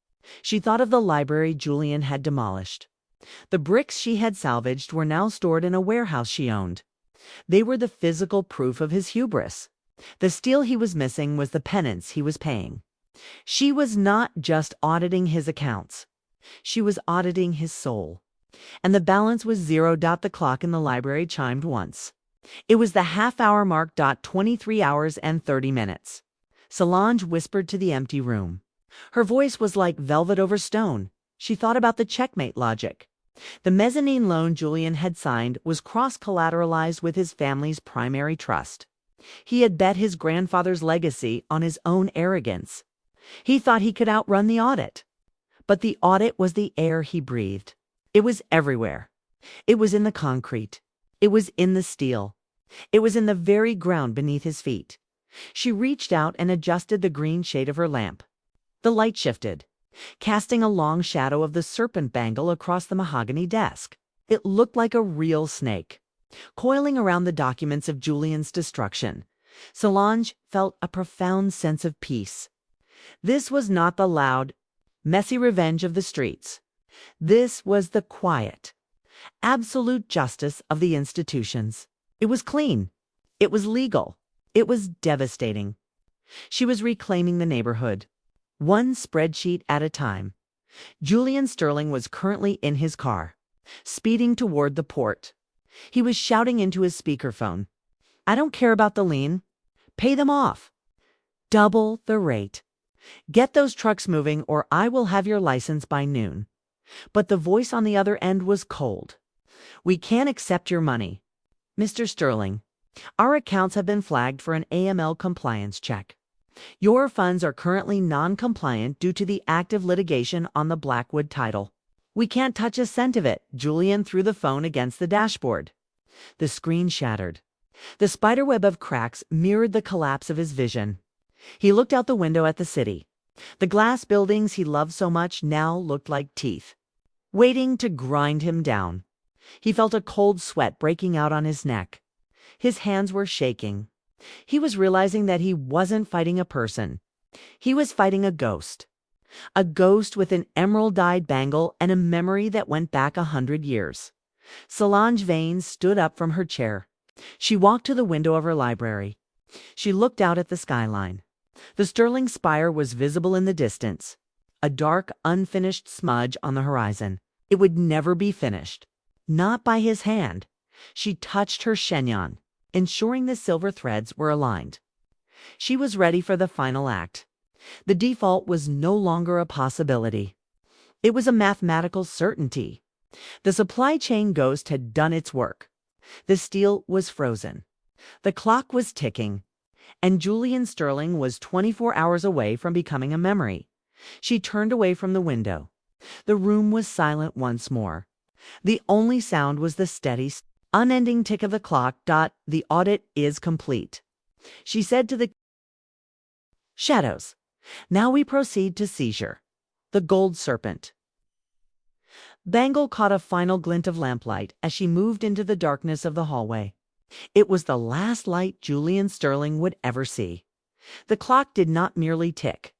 S1: She thought of the library Julian had demolished. The bricks she had salvaged were now stored in a warehouse she owned. They were the physical proof of his hubris. The steel he was missing was the penance he was paying. She was not just auditing his accounts. She was auditing his soul. And the balance was zero. The clock in the library chimed once. It was the half-hour mark. 23 hours and 30 minutes. Solange whispered to the empty room. Her voice was like velvet over stone. She thought about the checkmate logic. The mezzanine loan Julian had signed was cross-collateralized with his family's primary trust. He had bet his grandfather's legacy on his own arrogance. He thought he could outrun the audit. But the audit was the air he breathed. It was everywhere. It was in the concrete. It was in the steel. It was in the very ground beneath his feet. She reached out and adjusted the green shade of her lamp. The light shifted, casting a long shadow of the serpent bangle across the mahogany desk. It looked like a real snake, coiling around the documents of Julian's destruction. Solange felt a profound sense of peace. This was not the loud, messy revenge of the streets. This was the quiet, absolute justice of the institutions. It was clean. It was legal. It was devastating. She was reclaiming the neighborhood, one spreadsheet at a time. Julian Sterling was currently in his car, speeding toward the port. He was shouting into his speakerphone, "I don't care about the lien. Pay them off. Double the rate. Get those trucks moving or I will have your license by noon." But the voice on the other end was cold. "We can't accept your money. Mr. Sterling, our accounts have been flagged for an AML compliance check. Your funds are currently non-compliant due to the active litigation on the Blackwood title. We can't touch a cent of it." Julian threw the phone against the dashboard. The screen shattered. The spiderweb of cracks mirrored the collapse of his vision. He looked out the window at the city. The glass buildings he loved so much now looked like teeth, waiting to grind him down. He felt a cold sweat breaking out on his neck. His hands were shaking. He was realizing that he wasn't fighting a person. He was fighting a ghost. A ghost with an emerald-dyed bangle and a memory that went back 100 years. Solange Vane stood up from her chair. She walked to the window of her library. She looked out at the skyline. The Sterling Spire was visible in the distance, a dark, unfinished smudge on the horizon. It would never be finished. Not by his hand. She touched her chignon, ensuring the silver threads were aligned. She was ready for the final act. The default was no longer a possibility. It was a mathematical certainty. The supply chain ghost had done its work. The steel was frozen. The clock was ticking. And Julian Sterling was 24 hours away from becoming a memory. She turned away from the window. The room was silent once more. The only sound was the steady, unending tick of the clock. The audit is complete, she said to the shadows. Now we proceed to seizure. The Gold Serpent. Bangle caught a final glint of lamplight as she moved into the darkness of the hallway. It was the last light Julian Sterling would ever see. The clock did not merely tick.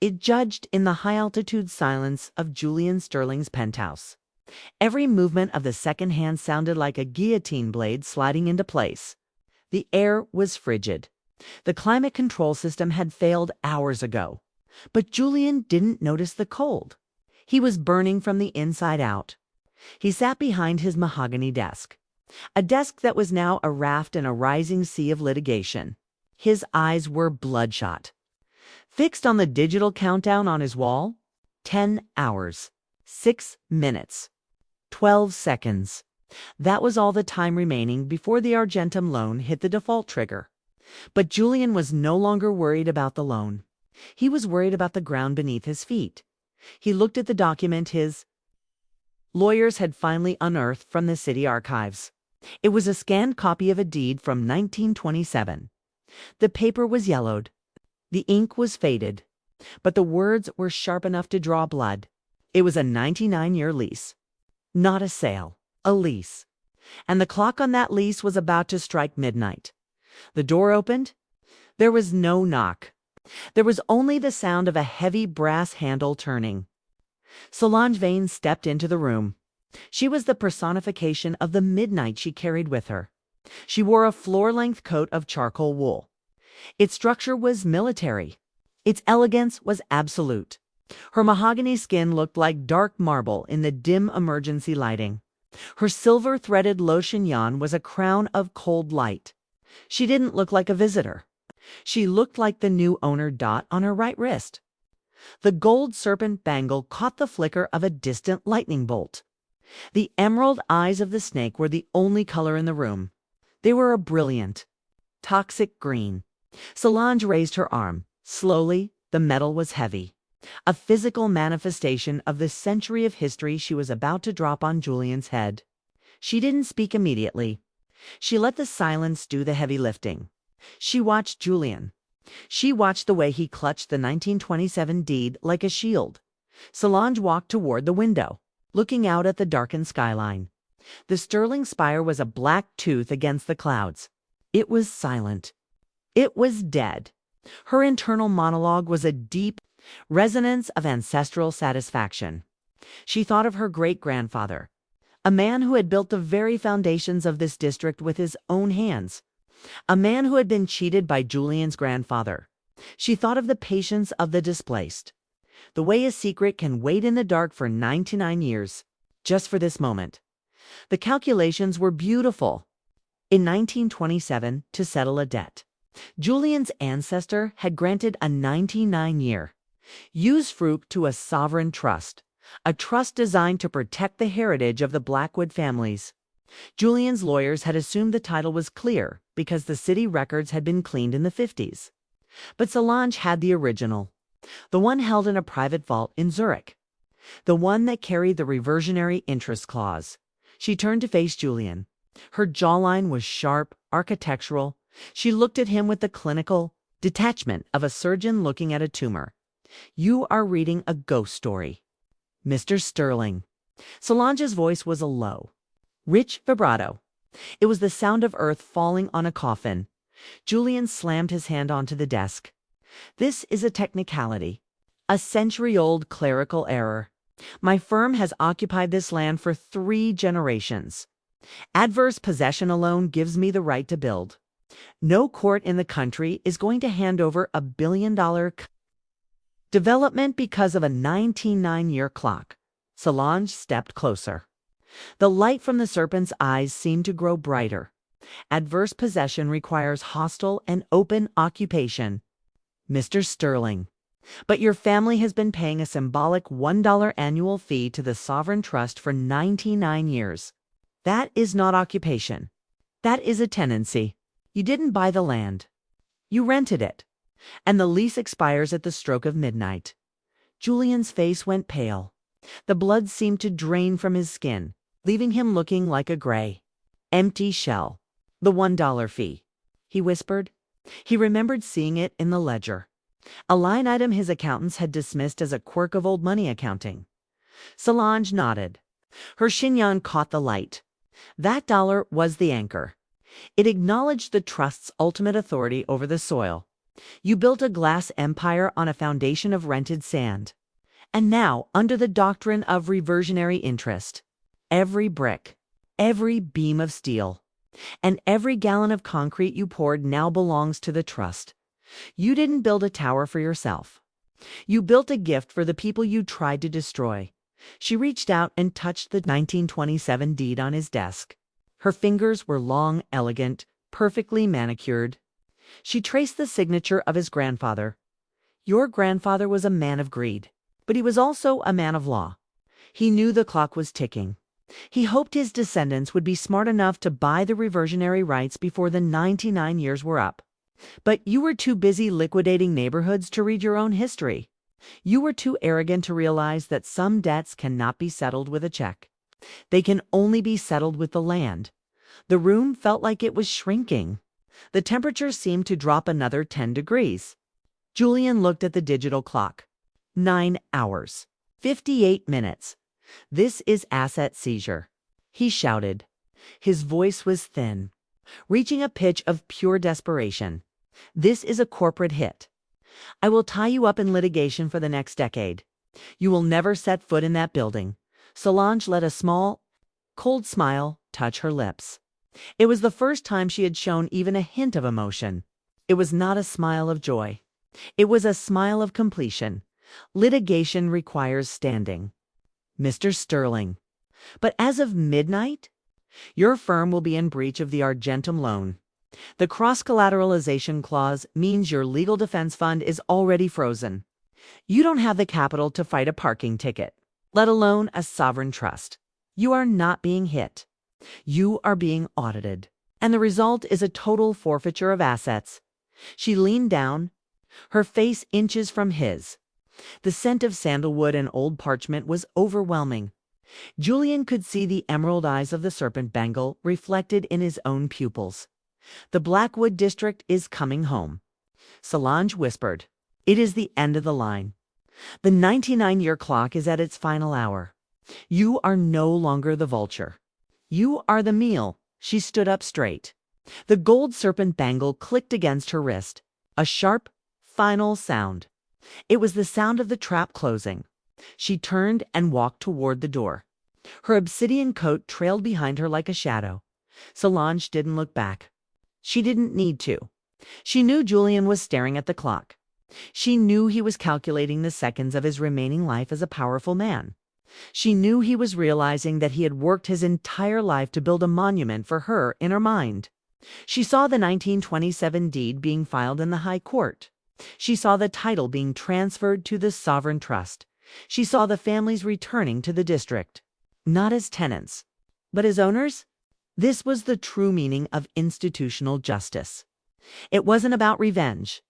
S1: It judged in the high-altitude silence of Julian Sterling's penthouse. Every movement of the second hand sounded like a guillotine blade sliding into place. The air was frigid. The climate control system had failed hours ago. But Julian didn't notice the cold. He was burning from the inside out. He sat behind his mahogany desk, a desk that was now a raft in a rising sea of litigation. His eyes were bloodshot. Fixed on the digital countdown on his wall, 10 hours, 6 minutes, 12 seconds. That was all the time remaining before the Argentum loan hit the default trigger. But Julian was no longer worried about the loan. He was worried about the ground beneath his feet. He looked at the document his lawyers had finally unearthed from the city archives. It was a scanned copy of a deed from 1927. The paper was yellowed. The ink was faded. But the words were sharp enough to draw blood. It was a 99-year lease. Not a sale, a lease. And the clock on that lease was about to strike midnight. The door opened. There was no knock. There was only the sound of a heavy brass handle turning. Solange Vane stepped into the room. She was the personification of the midnight she carried with her. She wore a floor-length coat of charcoal wool. Its structure was military. Its elegance was absolute. Her mahogany skin looked like dark marble in the dim emergency lighting. Her silver-threaded low chignon was a crown of cold light. She didn't look like a visitor. She looked like the new owner. On her right wrist, the Gold Serpent Bangle caught the flicker of a distant lightning bolt. The emerald eyes of the snake were the only color in the room. They were a brilliant, toxic green. Solange raised her arm. Slowly, the metal was heavy. A physical manifestation of the century of history she was about to drop on Julian's head. She didn't speak immediately. She let the silence do the heavy lifting. She watched Julian. She watched the way he clutched the 1927 deed like a shield. Solange walked toward the window, looking out at the darkened skyline. The Sterling Spire was a black tooth against the clouds. It was silent. It was dead. Her internal monologue was a deep resonance of ancestral satisfaction. She thought of her great-grandfather, a man who had built the very foundations of this district with his own hands. A man who had been cheated by Julian's grandfather. She thought of the patience of the displaced. The way a secret can wait in the dark for 99 years, just for this moment. The calculations were beautiful. In 1927, to settle a debt, Julian's ancestor had granted a 99-year usufruct to a sovereign trust, a trust designed to protect the heritage of the Blackwood families. Julian's lawyers had assumed the title was clear because the city records had been cleaned in the 50s. But Solange had the original, the one held in a private vault in Zurich, the one that carried the reversionary interest clause. She turned to face Julian. Her jawline was sharp, architectural. She looked at him with the clinical detachment of a surgeon looking at a tumor. "You are reading a ghost story, Mr. Sterling." Solange's voice was a low, rich vibrato. It was the sound of earth falling on a coffin. Julian slammed his hand onto the desk. "This is a technicality, a century-old clerical error. My firm has occupied this land for 3 generations. Adverse possession alone gives me the right to build. No court in the country is going to hand over a billion-dollar development because of a 99-year clock." Solange stepped closer. The light from the serpent's eyes seemed to grow brighter. "Adverse possession requires hostile and open occupation, Mr. Sterling. But your family has been paying a symbolic $1 annual fee to the Sovereign Trust for 99 years. That is not occupation. That is a tenancy. You didn't buy the land. You rented it. And the lease expires at the stroke of midnight." Julian's face went pale. The blood seemed to drain from his skin, leaving him looking like a gray, empty shell. The $1 fee, he whispered. He remembered seeing it in the ledger. A line item his accountants had dismissed as a quirk of old money accounting. Solange nodded. Her chignon caught the light. That dollar was the anchor. It acknowledged the trust's ultimate authority over the soil. You built a glass empire on a foundation of rented sand. And now, under the doctrine of reversionary interest, every brick, every beam of steel, and every gallon of concrete you poured now belongs to the trust. You didn't build a tower for yourself. You built a gift for the people you tried to destroy. She reached out and touched the 1927 deed on his desk. Her fingers were long, elegant, perfectly manicured. She traced the signature of his grandfather. Your grandfather was a man of greed, but he was also a man of law. He knew the clock was ticking. He hoped his descendants would be smart enough to buy the reversionary rights before the 99 years were up. But you were too busy liquidating neighborhoods to read your own history. You were too arrogant to realize that some debts cannot be settled with a check. They can only be settled with the land. The room felt like it was shrinking. The temperature seemed to drop another 10 degrees. Julian looked at the digital clock. 9 hours. 58 minutes. This is asset seizure, he shouted. His voice was thin, reaching a pitch of pure desperation. This is a corporate hit. I will tie you up in litigation for the next decade. You will never set foot in that building. Solange let a small, cold smile touch her lips. It was the first time she had shown even a hint of emotion. It was not a smile of joy. It was a smile of completion. Litigation requires standing. Mr. Sterling. But as of midnight, your firm will be in breach of the Argentum loan. The cross-collateralization clause means your legal defense fund is already frozen. You don't have the capital to fight a parking ticket, let alone a sovereign trust. You are not being hit. You are being audited. And the result is a total forfeiture of assets. She leaned down, her face inches from his. The scent of sandalwood and old parchment was overwhelming. Julian could see the emerald eyes of the Serpent Bangle reflected in his own pupils. The Blackwood District is coming home. Solange whispered. It is the end of the line. The 99-year clock is at its final hour. You are no longer the vulture. You are the meal. She stood up straight. The Gold Serpent Bangle clicked against her wrist. A sharp, final sound. It was the sound of the trap closing. She turned and walked toward the door. Her obsidian coat trailed behind her like a shadow. Solange didn't look back. She didn't need to. She knew Julian was staring at the clock. She knew he was calculating the seconds of his remaining life as a powerful man. She knew he was realizing that he had worked his entire life to build a monument for her in her mind. She saw the 1927 deed being filed in the High Court. She saw the title being transferred to the Sovereign Trust. She saw the families returning to the district, not as tenants, but as owners. This was the true meaning of institutional justice. It wasn't about revenge.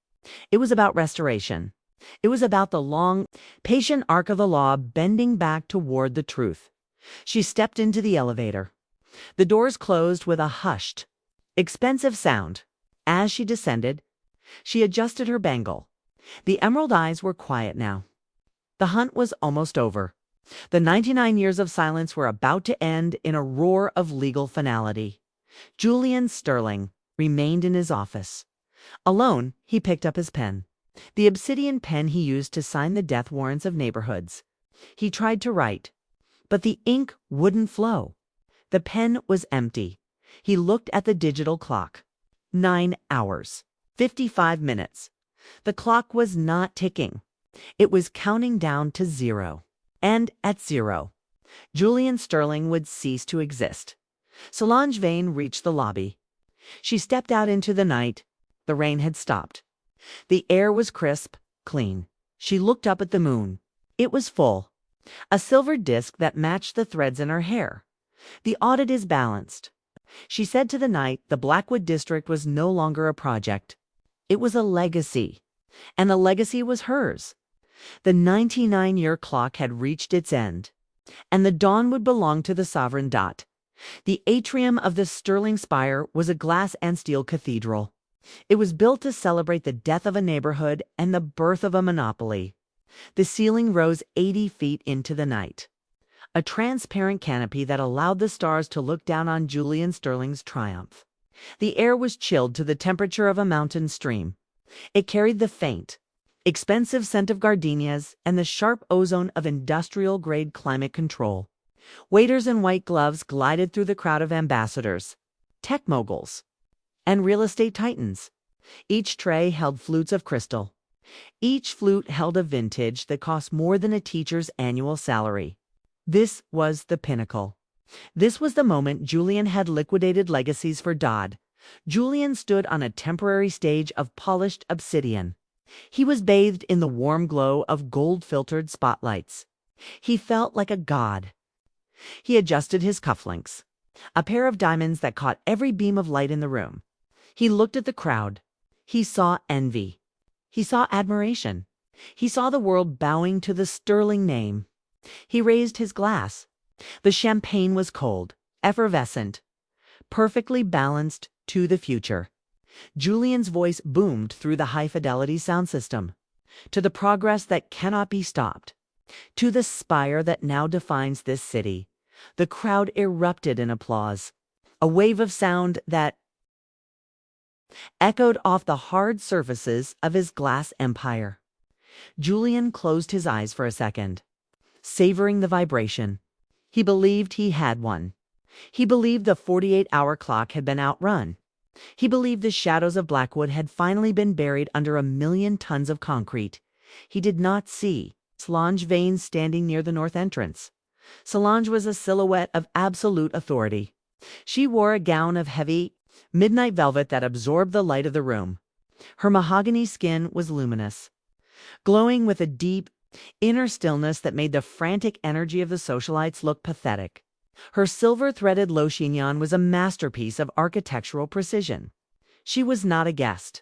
S1: It was about restoration. It was about the long, patient arc of the law bending back toward the truth. She stepped into the elevator. The doors closed with a hushed, expensive sound. As she descended, she adjusted her bangle. The emerald eyes were quiet now. The hunt was almost over. The 99 years of silence were about to end in a roar of legal finality. Julian Sterling remained in his office. Alone, he picked up his pen, the obsidian pen he used to sign the death warrants of neighborhoods. He tried to write, but the ink wouldn't flow. The pen was empty. He looked at the digital clock. 9 hours, 55 minutes. The clock was not ticking. It was counting down to 0. And at 0, Julian Sterling would cease to exist. Solange Vane reached the lobby. She stepped out into the night. The rain had stopped. The air was crisp, clean. She looked up at the moon. It was full, a silver disk that matched the threads in her hair. The audit is balanced. She said to the night the Blackwood District was no longer a project. It was a legacy. And the legacy was hers. The 99-year clock had reached its end, and the dawn would belong to the sovereign dot. The atrium of the Sterling Spire was a glass and steel cathedral. It was built to celebrate the death of a neighborhood and the birth of a monopoly. The ceiling rose 80 feet into the night, a transparent canopy that allowed the stars to look down on Julian Sterling's triumph. The air was chilled to the temperature of a mountain stream. It carried the faint, expensive scent of gardenias and the sharp ozone of industrial-grade climate control. Waiters in white gloves glided through the crowd of ambassadors, tech moguls, and real estate titans. Each tray held flutes of crystal. Each flute held a vintage that cost more than a teacher's annual salary. This was the pinnacle. This was the moment Julian had liquidated legacies for Dodd. Julian stood on a temporary stage of polished obsidian. He was bathed in the warm glow of gold-filtered spotlights. He felt like a god. He adjusted his cufflinks, a pair of diamonds that caught every beam of light in the room. He looked at the crowd. He saw envy. He saw admiration. He saw the world bowing to the Sterling name. He raised his glass. The champagne was cold, effervescent, perfectly balanced to the future. Julian's voice boomed through the high-fidelity sound system. To the progress that cannot be stopped. To the spire that now defines this city. The crowd erupted in applause. A wave of sound that echoed off the hard surfaces of his glass empire. Julian closed his eyes for a second, savoring the vibration. He believed he had won. He believed the 48-hour clock had been outrun. He believed the shadows of Blackwood had finally been buried under 1,000,000 tons of concrete. He did not see Solange Vane standing near the north entrance. Solange was a silhouette of absolute authority. She wore a gown of heavy, midnight velvet that absorbed the light of the room. Her mahogany skin was luminous, glowing with a deep, inner stillness that made the frantic energy of the socialites look pathetic. Her silver-threaded low chignon was a masterpiece of architectural precision. She was not a guest.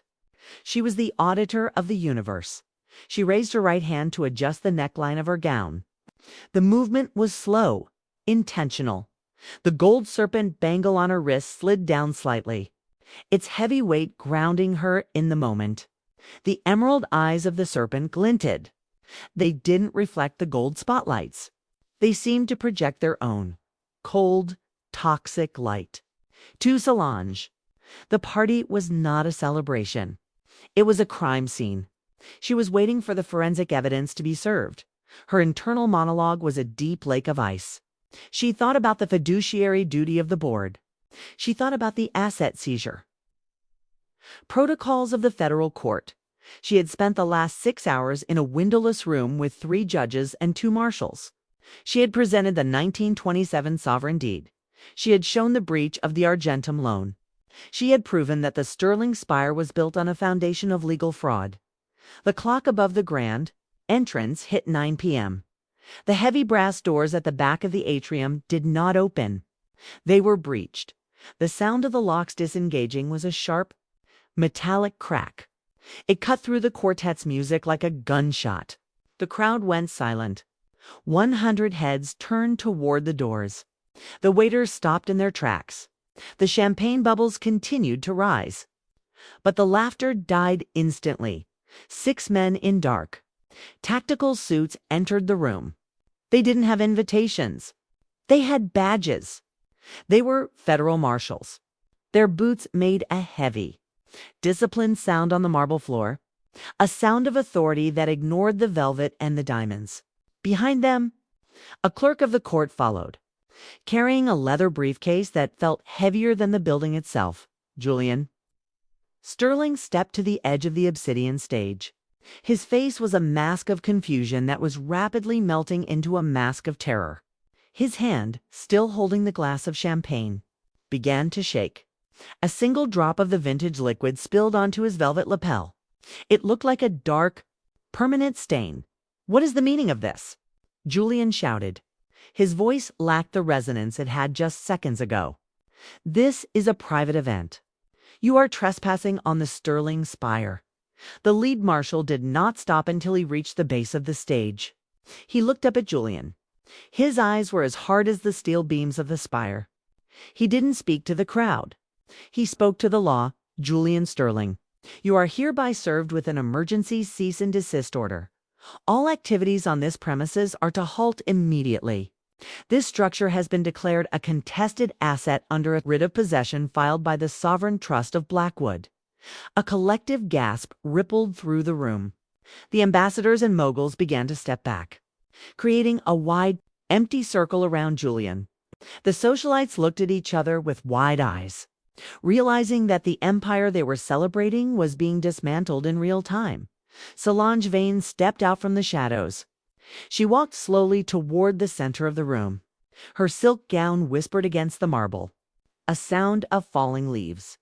S1: She was the auditor of the universe. She raised her right hand to adjust the neckline of her gown. The movement was slow, intentional. The gold serpent bangle on her wrist slid down slightly, its heavy weight grounding her in the moment. The emerald eyes of the serpent glinted. They didn't reflect the gold spotlights. They seemed to project their own, cold, toxic light. To Solange, the party was not a celebration. It was a crime scene. She was waiting for the forensic evidence to be served. Her internal monologue was a deep lake of ice. She thought about the fiduciary duty of the board. She thought about the asset seizure protocols of the federal court. She had spent the last 6 hours in a windowless room with 3 judges and 2 marshals. She had presented the 1927 sovereign deed. She had shown the breach of the Argentum loan. She had proven that the Sterling Spire was built on a foundation of legal fraud. The clock above the grand entrance hit 9 p.m. The heavy brass doors at the back of the atrium did not open. They were breached. The sound of the locks disengaging was a sharp, metallic crack. It cut through the quartet's music like a gunshot. The crowd went silent. 100 heads turned toward the doors. The waiters stopped in their tracks. The champagne bubbles continued to rise. But the laughter died instantly. 6 men in dark, tactical suits entered the room. They didn't have invitations. They had badges. They were federal marshals. Their boots made a heavy, disciplined sound on the marble floor, a sound of authority that ignored the velvet and the diamonds. Behind them, a clerk of the court followed, carrying a leather briefcase that felt heavier than the building itself. Julian Sterling stepped to the edge of the obsidian stage. His face was a mask of confusion that was rapidly melting into a mask of terror. His hand, still holding the glass of champagne, began to shake. A single drop of the vintage liquid spilled onto his velvet lapel. It looked like a dark, permanent stain. "What is the meaning of this?" Julian shouted. His voice lacked the resonance it had just seconds ago. "This is a private event. You are trespassing on the Sterling Spire. The lead marshal did not stop until he reached the base of the stage. He looked up at Julian. His eyes were as hard as the steel beams of the spire. He didn't speak to the crowd. He spoke to the law. Julian Sterling, you are hereby served with an emergency cease and desist order. All activities on this premises are to halt immediately. This structure has been declared a contested asset under a writ of possession filed by the Sovereign Trust of Blackwood. A collective gasp rippled through the room. The ambassadors and moguls began to step back, creating a wide, empty circle around Julian. The socialites looked at each other with wide eyes, realizing that the empire they were celebrating was being dismantled in real time. Solange Vane stepped out from the shadows. She walked slowly toward the center of the room. Her silk gown whispered against the marble, a sound of falling leaves.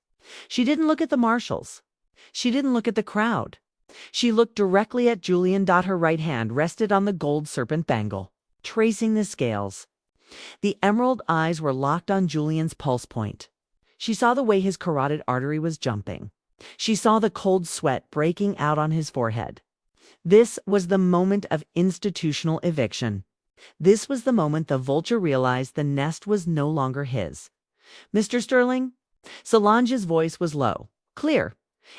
S1: She didn't look at the marshals. She didn't look at the crowd. She looked directly at Julian. Her right hand rested on the Gold Serpent Bangle, tracing the scales. The emerald eyes were locked on Julian's pulse point. She saw the way his carotid artery was jumping. She saw the cold sweat breaking out on his forehead. This was the moment of institutional eviction. This was the moment the vulture realized the nest was no longer his. Mr. Sterling? Solange's voice was low, clear.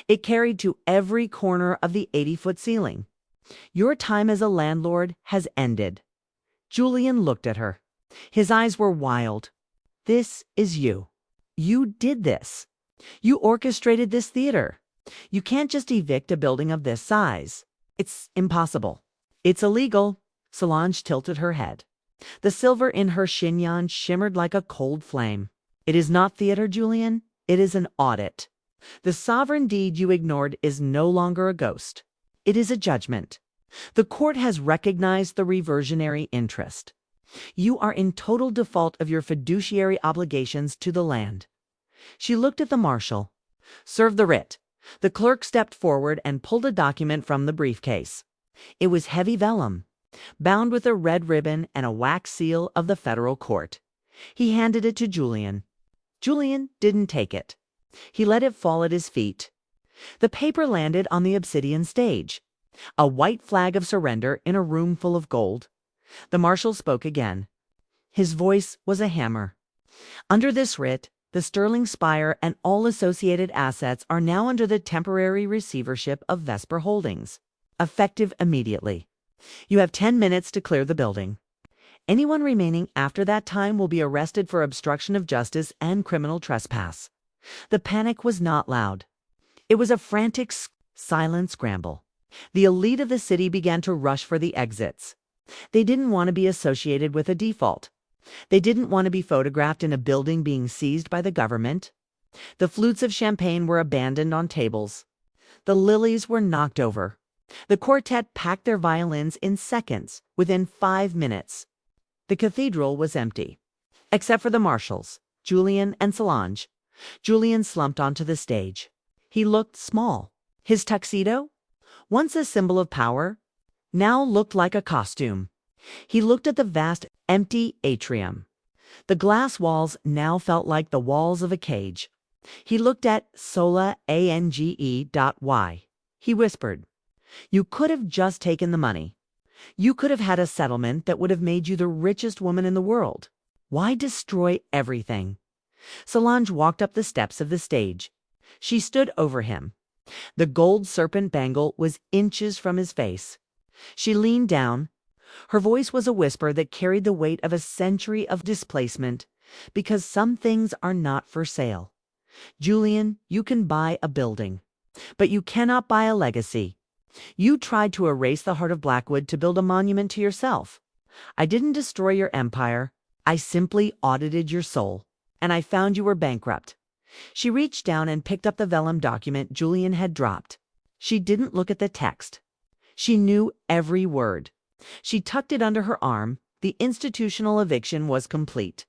S1: It carried to every corner of the 80-foot ceiling. Your time as a landlord has ended. Julian looked at her. His eyes were wild. This is you. You did this. You orchestrated this theater. You can't just evict a building of this size. It's impossible. It's illegal. Solange tilted her head. The silver in her chignon shimmered like a cold flame. It is not theater, Julian. It is an audit. The sovereign deed you ignored is no longer a ghost. It is a judgment. The court has recognized the reversionary interest. You are in total default of your fiduciary obligations to the land. She looked at the marshal. Serve the writ. The clerk stepped forward and pulled a document from the briefcase. It was heavy vellum, bound with a red ribbon and a wax seal of the federal court. He handed it to Julian. Julian didn't take it. He let it fall at his feet. The paper landed on the obsidian stage, a white flag of surrender in a room full of gold. The marshal spoke again. His voice was a hammer. Under this writ, the Sterling Spire and all associated assets are now under the temporary receivership of Vesper Holdings, effective immediately. You have 10 minutes to clear the building. Anyone remaining after that time will be arrested for obstruction of justice and criminal trespass. The panic was not loud. It was a frantic, silent scramble. The elite of the city began to rush for the exits. They didn't want to be associated with a default. They didn't want to be photographed in a building being seized by the government. The flutes of champagne were abandoned on tables. The lilies were knocked over. The quartet packed their violins in seconds, within 5 minutes. The cathedral was empty, except for the marshals, Julian and Solange. Julian slumped onto the stage. He looked small. His tuxedo, once a symbol of power, now looked like a costume. He looked at the vast, empty atrium. The glass walls now felt like the walls of a cage. He looked at Solange.y. He whispered, "You could have just taken the money. You could have had a settlement that would have made you the richest woman in the world. Why destroy everything?" Solange walked up the steps of the stage. She stood over him. The Gold Serpent Bangle was inches from his face. She leaned down. Her voice was a whisper that carried the weight of a century of displacement, because some things are not for sale. Julian, you can buy a building, but you cannot buy a legacy. You tried to erase the heart of Blackwood to build a monument to yourself. I didn't destroy your empire. I simply audited your soul, and I found you were bankrupt. She reached down and picked up the vellum document Julian had dropped. She didn't look at the text. She knew every word. She tucked it under her arm. The institutional eviction was complete.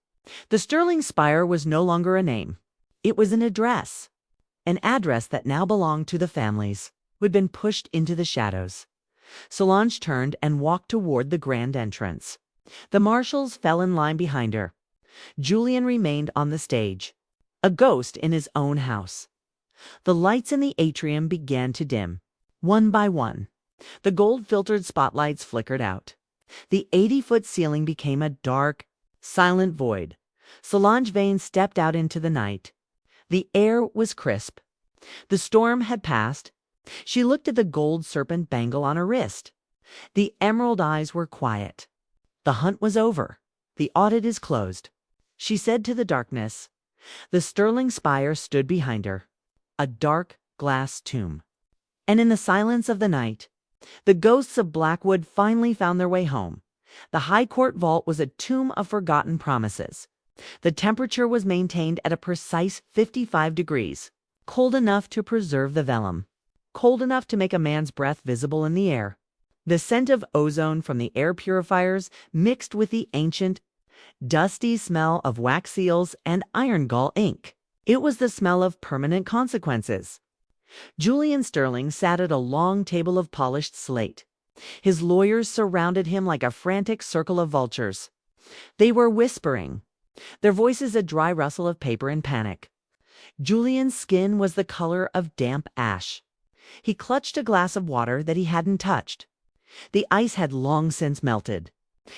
S1: The Sterling Spire was no longer a name. It was an address that now belonged to the families who had been pushed into the shadows. Solange turned and walked toward the grand entrance. The marshals fell in line behind her. Julian remained on the stage, a ghost in his own house. The lights in the atrium began to dim. One by one, the gold-filtered spotlights flickered out. The 80-foot ceiling became a dark, silent void. Solange Vane stepped out into the night. The air was crisp. The storm had passed. She looked at the gold serpent bangle on her wrist. The emerald eyes were quiet. The hunt was over. The audit is closed, she said to the darkness. The Sterling Spire stood behind her, a dark glass tomb. And in the silence of the night, the ghosts of Blackwood finally found their way home. The High Court vault was a tomb of forgotten promises. The temperature was maintained at a precise 55 degrees, cold enough to preserve the vellum, cold enough to make a man's breath visible in the air. The scent of ozone from the air purifiers mixed with the ancient, dusty smell of wax seals and iron gall ink. It was the smell of permanent consequences. Julian Sterling sat at a long table of polished slate. His lawyers surrounded him like a frantic circle of vultures. They were whispering, their voices a dry rustle of paper in panic. Julian's skin was the color of damp ash. He clutched a glass of water that he hadn't touched. The ice had long since melted.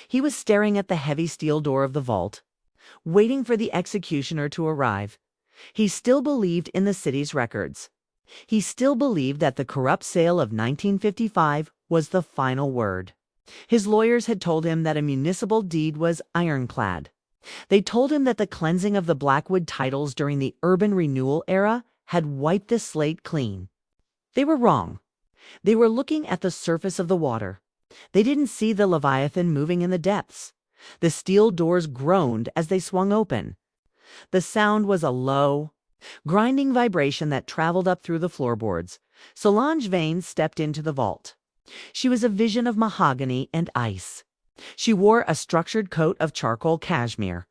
S1: He was staring at the heavy steel door of the vault, waiting for the executioner to arrive. He still believed in the city's records. He still believed that the corrupt sale of 1955 was the final word. His lawyers had told him that a municipal deed was ironclad. They told him that the cleansing of the Blackwood titles during the urban renewal era had wiped the slate clean. They were wrong. They were looking at the surface of the water. They didn't see the Leviathan moving in the depths. The steel doors groaned as they swung open. The sound was a low, grinding vibration that traveled up through the floorboards. Solange Vane stepped into the vault. She was a vision of mahogany and ice. She wore a structured coat of charcoal cashmere.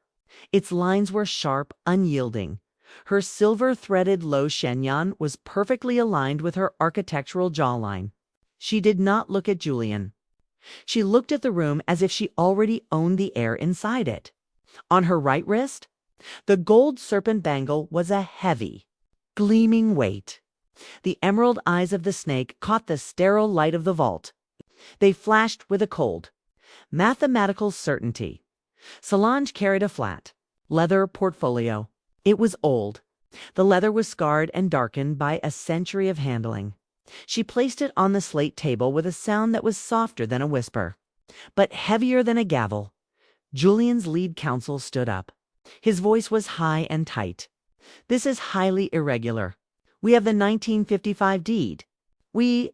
S1: Its lines were sharp, unyielding. Her silver-threaded low chignon was perfectly aligned with her architectural jawline. She did not look at Julian. She looked at the room as if she already owned the air inside it. On her right wrist, the gold serpent bangle was a heavy, gleaming weight. The emerald eyes of the snake caught the sterile light of the vault. They flashed with a cold, mathematical certainty. Solange carried a flat, leather portfolio. It was old. The leather was scarred and darkened by a century of handling. She placed it on the slate table with a sound that was softer than a whisper, but heavier than a gavel. Julian's lead counsel stood up. His voice was high and tight. "This is highly irregular. We have the 1955 deed. We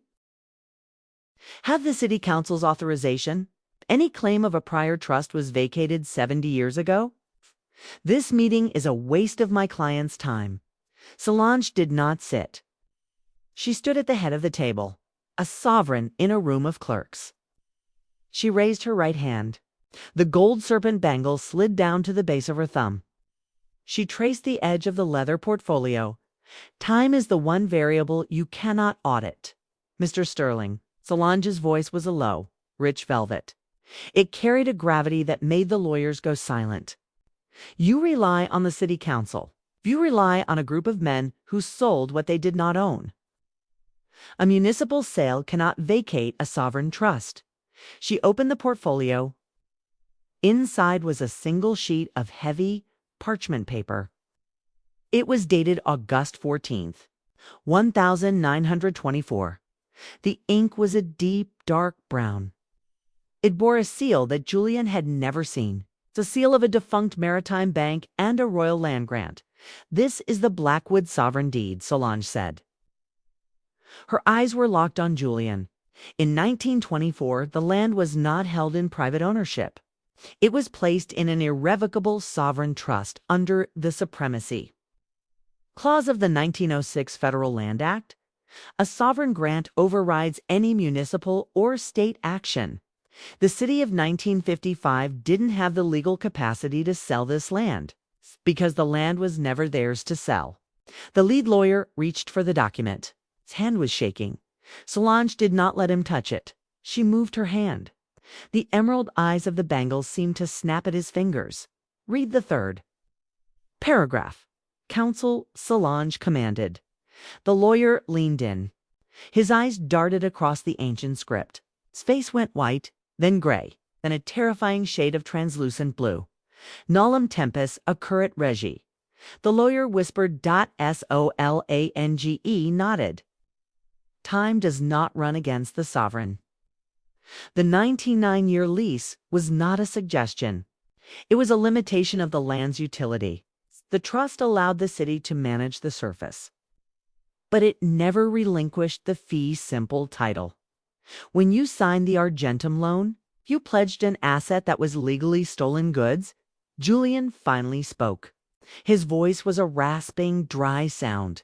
S1: have the city council's authorization. Any claim of a prior trust was vacated 70 years ago. This meeting is a waste of my client's time." Solange did not sit. She stood at the head of the table, a sovereign in a room of clerks. She raised her right hand. The gold serpent bangle slid down to the base of her thumb. She traced the edge of the leather portfolio. "Time is the one variable you cannot audit, Mr. Sterling." Solange's voice was a low, rich velvet. It carried a gravity that made the lawyers go silent. "You rely on the city council. You rely on a group of men who sold what they did not own. A municipal sale cannot vacate a sovereign trust." She opened the portfolio. Inside was a single sheet of heavy parchment paper. It was dated August 14th, 1924. The ink was a deep, dark brown. It bore a seal that Julian had never seen. The seal of a defunct maritime bank and a royal land grant. "This is the Blackwood sovereign deed," Solange said. Her eyes were locked on Julian. In 1924, the land was not held in private ownership. It was placed in an irrevocable sovereign trust under the Supremacy Clause of the 1906 Federal Land Act. A sovereign grant overrides any municipal or state action. The city of 1955 didn't have the legal capacity to sell this land, because the land was never theirs to sell. The lead lawyer reached for the document. His hand was shaking. Solange did not let him touch it. She moved her hand. The emerald eyes of the bangle seemed to snap at his fingers. "Read the third paragraph," Counsel Solange commanded. The lawyer leaned in. His eyes darted across the ancient script. His face went white, then gray, then a terrifying shade of translucent blue. Nolum tempus occurrit regi. The lawyer whispered. Solange nodded. Time does not run against the sovereign. The 99-year lease was not a suggestion. It was a limitation of the land's utility. The trust allowed the city to manage the surface, but it never relinquished the fee simple title. When you signed the Argentum loan, you pledged an asset that was legally stolen goods. Julian finally spoke. His voice was a rasping, dry sound.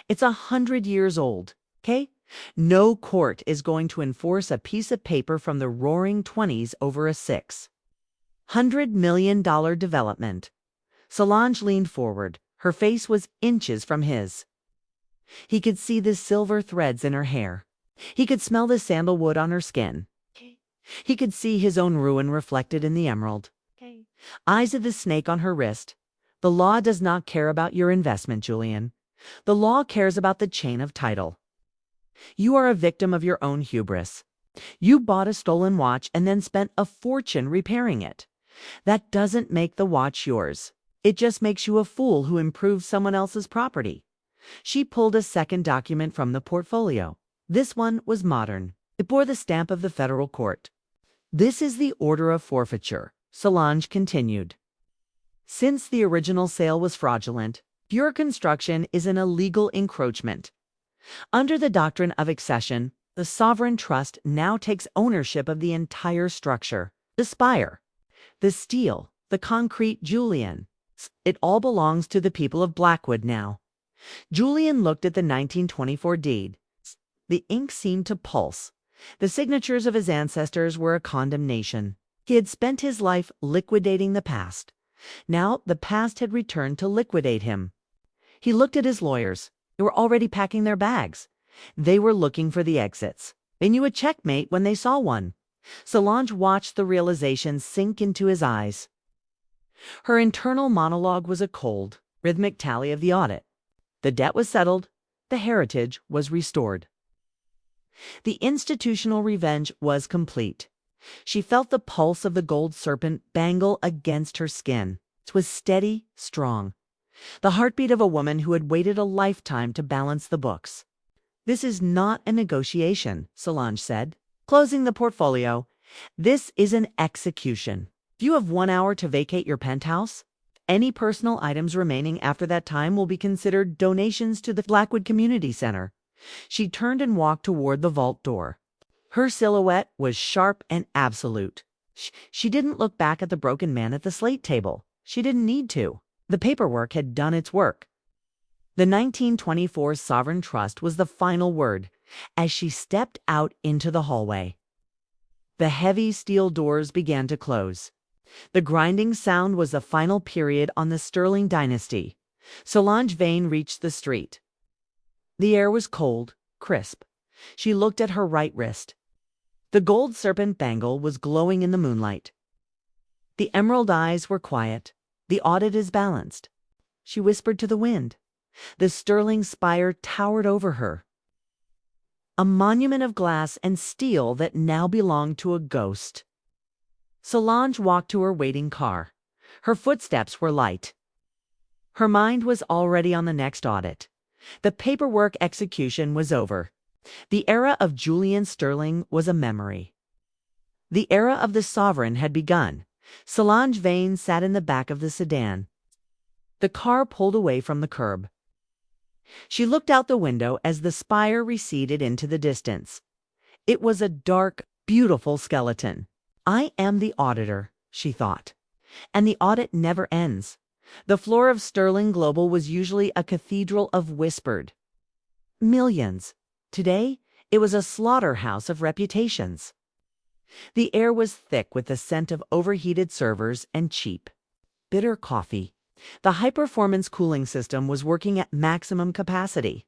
S1: It's 100 years old, okay? No court is going to enforce a piece of paper from the roaring 20s over a $600 million development. Solange leaned forward. Her face was inches from his. He could see the silver threads in her hair. He could smell the sandalwood on her skin. He could see his own ruin reflected in the emerald. Eyes of the snake on her wrist. The law does not care about your investment, Julian. The law cares about the chain of title. You are a victim of your own hubris. You bought a stolen watch and then spent a fortune repairing it. That doesn't make the watch yours. It just makes you a fool who improves someone else's property. She pulled a second document from the portfolio. This one was modern. It bore the stamp of the federal court. This is the order of forfeiture, Solange continued. Since the original sale was fraudulent, your construction is an illegal encroachment. Under the doctrine of accession, the sovereign trust now takes ownership of the entire structure. The spire, the steel, the concrete, Julian. It all belongs to the people of Blackwood now. Julian looked at the 1924 deed. The ink seemed to pulse. The signatures of his ancestors were a condemnation. He had spent his life liquidating the past. Now the past had returned to liquidate him. He looked at his lawyers. They were already packing their bags. They were looking for the exits. They knew a checkmate when they saw one. Solange watched the realization sink into his eyes. Her internal monologue was a cold, rhythmic tally of the audit. The debt was settled. The heritage was restored. The institutional revenge was complete. She felt the pulse of the Gold Serpent Bangle against her skin. It was steady, strong. The heartbeat of a woman who had waited a lifetime to balance the books. This is not a negotiation, Solange said, closing the portfolio. This is an execution. You have 1 hour to vacate your penthouse. Any personal items remaining after that time will be considered donations to the Blackwood Community Center. She turned and walked toward the vault door. Her silhouette was sharp and absolute. She didn't look back at the broken man at the slate table. She didn't need to. The paperwork had done its work. The 1924 Sovereign Trust was the final word as she stepped out into the hallway. The heavy steel doors began to close. The grinding sound was the final period on the Sterling dynasty. Solange Vane reached the street. The air was cold, crisp. She looked at her right wrist. The Gold Serpent Bangle was glowing in the moonlight. The emerald eyes were quiet. The audit is balanced. She whispered to the wind. The Sterling Spire towered over her. A monument of glass and steel that now belonged to a ghost. Solange walked to her waiting car. Her footsteps were light. Her mind was already on the next audit. The paperwork execution was over. The era of Julian Sterling was a memory. The era of the sovereign had begun. Solange Vane sat in the back of the sedan. The car pulled away from the curb. She looked out the window as the spire receded into the distance. It was a dark, beautiful skeleton. I am the auditor, she thought. And the audit never ends. The floor of Sterling Global was usually a cathedral of whispered millions. Today, it was a slaughterhouse of reputations. The air was thick with the scent of overheated servers and cheap, bitter coffee. The high-performance cooling system was working at maximum capacity.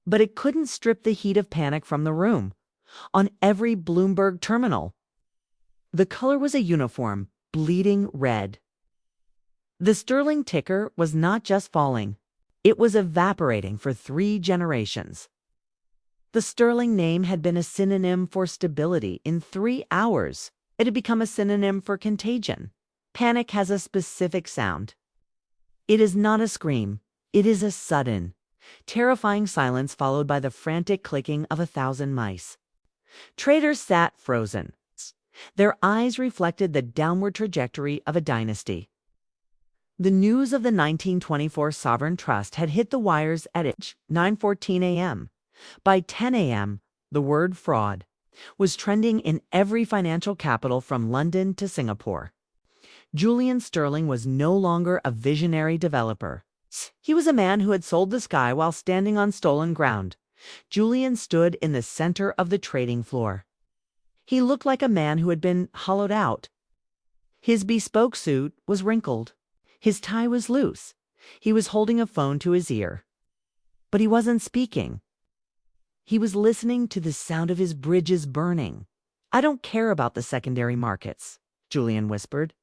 S1: But it couldn't strip the heat of panic from the room. On every Bloomberg terminal, the color was a uniform, bleeding red. The Sterling ticker was not just falling. It was evaporating for 3 generations. The Sterling name had been a synonym for stability in 3 hours. It had become a synonym for contagion. Panic has a specific sound. It is not a scream. It is a sudden, terrifying silence followed by the frantic clicking of 1,000 mice. Traders sat frozen. Their eyes reflected the downward trajectory of a dynasty. The news of the 1924 Sovereign Trust had hit the wires at 9:14 a.m. By 10 a.m., the word fraud was trending in every financial capital from London to Singapore. Julian Sterling was no longer a visionary developer. He was a man who had sold the sky while standing on stolen ground. Julian stood in the center of the trading floor. He looked like a man who had been hollowed out. His bespoke suit was wrinkled. His tie was loose. He was holding a phone to his ear. But he wasn't speaking. He was listening to the sound of his bridges burning. "I don't care about the secondary markets," Julian whispered.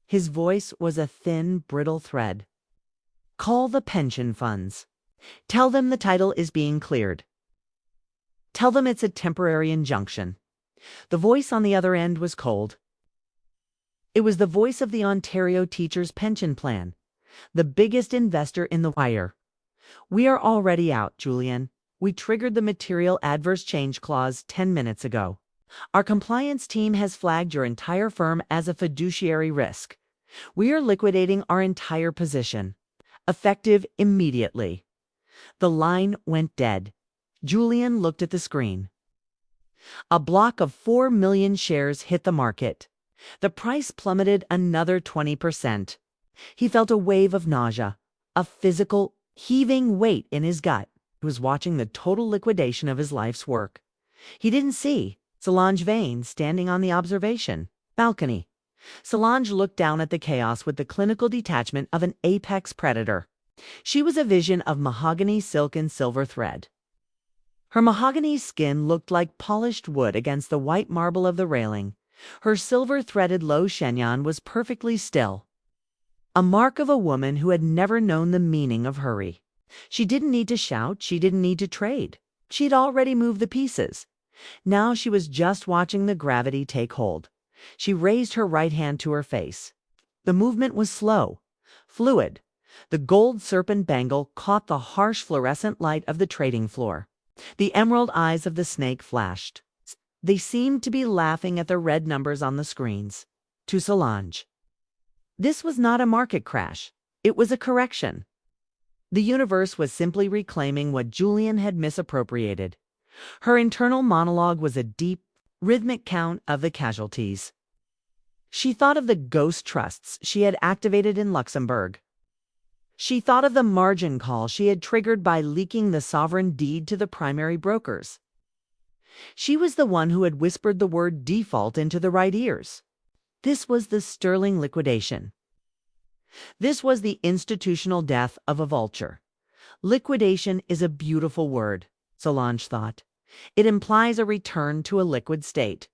S1: His voice was a thin, brittle thread. "Call the pension funds. Tell them the title is being cleared. Tell them it's a temporary injunction." The voice on the other end was cold. It was the voice of the Ontario Teachers' Pension Plan, the biggest investor in the wire. "We are already out, Julian. We triggered the material adverse change clause 10 minutes ago. Our compliance team has flagged your entire firm as a fiduciary risk. We are liquidating our entire position, effective immediately." The line went dead. Julian looked at the screen. A block of 4 million shares hit the market. The price plummeted another 20%. He felt a wave of nausea, a physical, heaving weight in his gut. He was watching the total liquidation of his life's work. He didn't see Solange Vane standing on the observation balcony. Solange looked down at the chaos with the clinical detachment of an apex predator. She was a vision of mahogany, silk, and silver thread. Her mahogany skin looked like polished wood against the white marble of the railing. Her silver-threaded low chignon was perfectly still, a mark of a woman who had never known the meaning of hurry. She didn't need to shout. She didn't need to trade. She'd already moved the pieces. Now she was just watching the gravity take hold. She raised her right hand to her face. The movement was slow, fluid. The Gold Serpent Bangle caught the harsh fluorescent light of the trading floor. The emerald eyes of the snake flashed. They seemed to be laughing at the red numbers on the screens. To Solange, this was not a market crash. It was a correction. The universe was simply reclaiming what Julian had misappropriated. Her internal monologue was a deep, rhythmic count of the casualties. She thought of the ghost trusts she had activated in Luxembourg. She thought of the margin call she had triggered by leaking the sovereign deed to the primary brokers. She was the one who had whispered the word default into the right ears. This was the Sterling liquidation. This was the institutional death of a vulture. Liquidation is a beautiful word, Solange thought. It implies a return to a liquid state.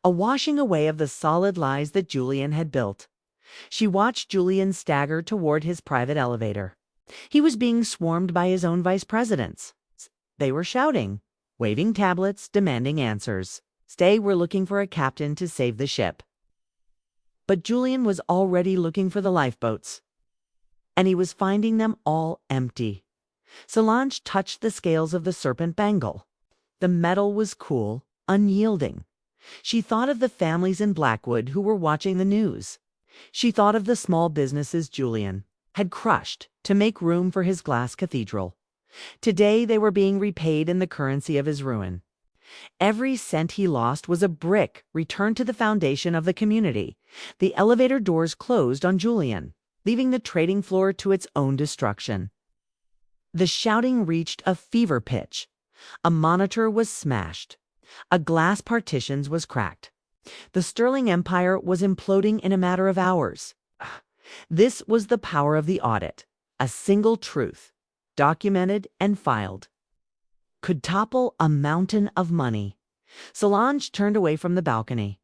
S1: A washing away of the solid lies that Julian had built. She watched Julian stagger toward his private elevator. He was being swarmed by his own vice presidents. They were shouting, waving tablets, demanding answers. "Stay, we're looking for a captain to save the ship." But Julian was already looking for the lifeboats, and he was finding them all empty. Solange touched the scales of the Serpent Bangle. The metal was cool, unyielding. She thought of the families in Blackwood who were watching the news. She thought of the small businesses Julian had crushed to make room for his glass cathedral. Today they were being repaid in the currency of his ruin. Every cent he lost was a brick returned to the foundation of the community. The elevator doors closed on Julian, leaving the trading floor to its own destruction. The shouting reached a fever pitch. A monitor was smashed. A glass partition was cracked. The Sterling Empire was imploding in a matter of hours. This was the power of the audit. A single truth, documented and filed, could topple a mountain of money. Solange turned away from the balcony.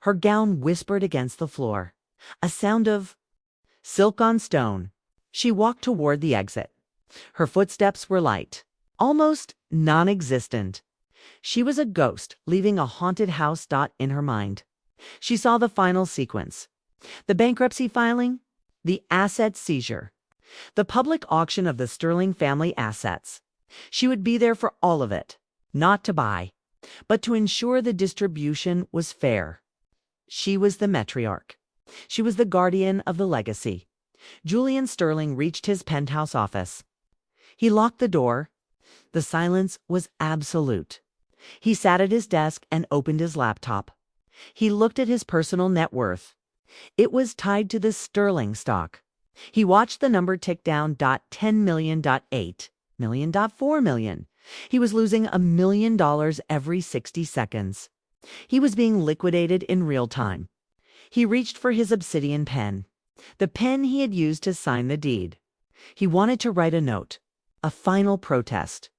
S1: Her gown whispered against the floor. A sound of silk on stone. She walked toward the exit. Her footsteps were light. almost non-existent. She was a ghost, leaving a haunted house dot in her mind. She saw the final sequence. The bankruptcy filing, the asset seizure, the public auction of the Sterling family assets. She would be there for all of it, not to buy, but to ensure the distribution was fair. She was the matriarch. She was the guardian of the legacy. Julian Sterling reached his penthouse office. He locked the door. The silence was absolute. He sat at his desk and opened his laptop. He looked at his personal net worth. It was tied to the Sterling stock. He watched the number tick down. 10 million, 8 million, 4 million. He was losing $1 million every 60 seconds. He was being liquidated in real time. He reached for his obsidian pen, the pen he had used to sign the deed. He wanted to write a note, a final protest.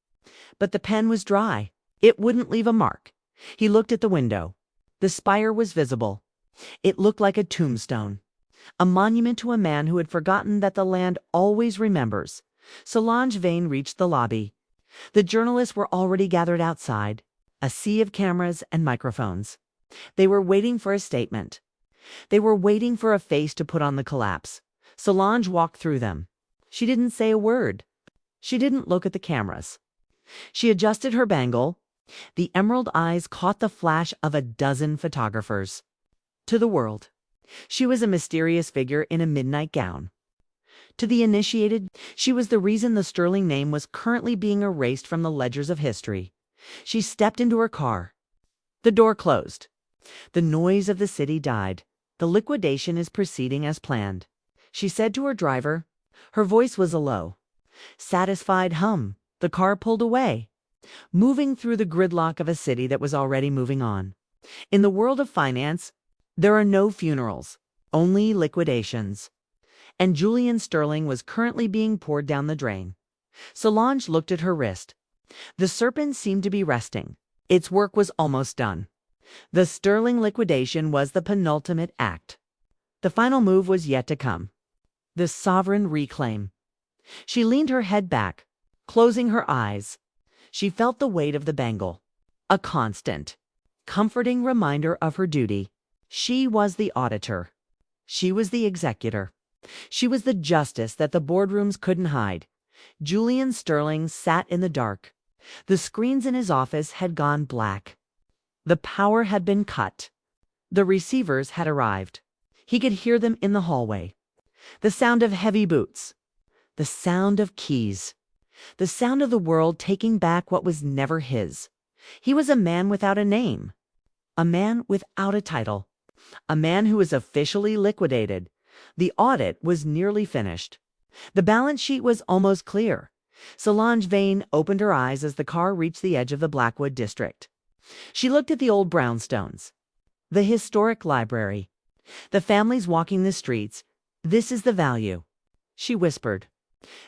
S1: But the pen was dry. It wouldn't leave a mark. He looked at the window. The spire was visible. It looked like a tombstone, a monument to a man who had forgotten that the land always remembers. Solange Vane reached the lobby. The journalists were already gathered outside, a sea of cameras and microphones. They were waiting for a statement. They were waiting for a face to put on the collapse. Solange walked through them. She didn't say a word. She didn't look at the cameras. She adjusted her bangle. The emerald eyes caught the flash of a dozen photographers. To the world, she was a mysterious figure in a midnight gown. To the initiated, she was the reason the Sterling name was currently being erased from the ledgers of history. She stepped into her car. The door closed. The noise of the city died. The liquidation is proceeding as planned, she said to her driver. Her voice was a low, satisfied hum. The car pulled away, moving through the gridlock of a city that was already moving on. In the world of finance, there are no funerals, only liquidations. And Julian Sterling was currently being poured down the drain. Solange looked at her wrist. The serpent seemed to be resting. Its work was almost done. The Sterling liquidation was the penultimate act. The final move was yet to come. The sovereign reclaim. She leaned her head back, closing her eyes. She felt the weight of the bangle, a constant, comforting reminder of her duty. She was the auditor. She was the executor. She was the justice that the boardrooms couldn't hide. Julian Sterling sat in the dark. The screens in his office had gone black. The power had been cut. The receivers had arrived. He could hear them in the hallway. The sound of heavy boots. The sound of keys. The sound of the world taking back what was never his. He was a man without a name. A man without a title. A man who was officially liquidated. The audit was nearly finished. The balance sheet was almost clear. Solange Vane opened her eyes as the car reached the edge of the Blackwood District. She looked at the old brownstones, the historic library, the families walking the streets. This is the value, she whispered.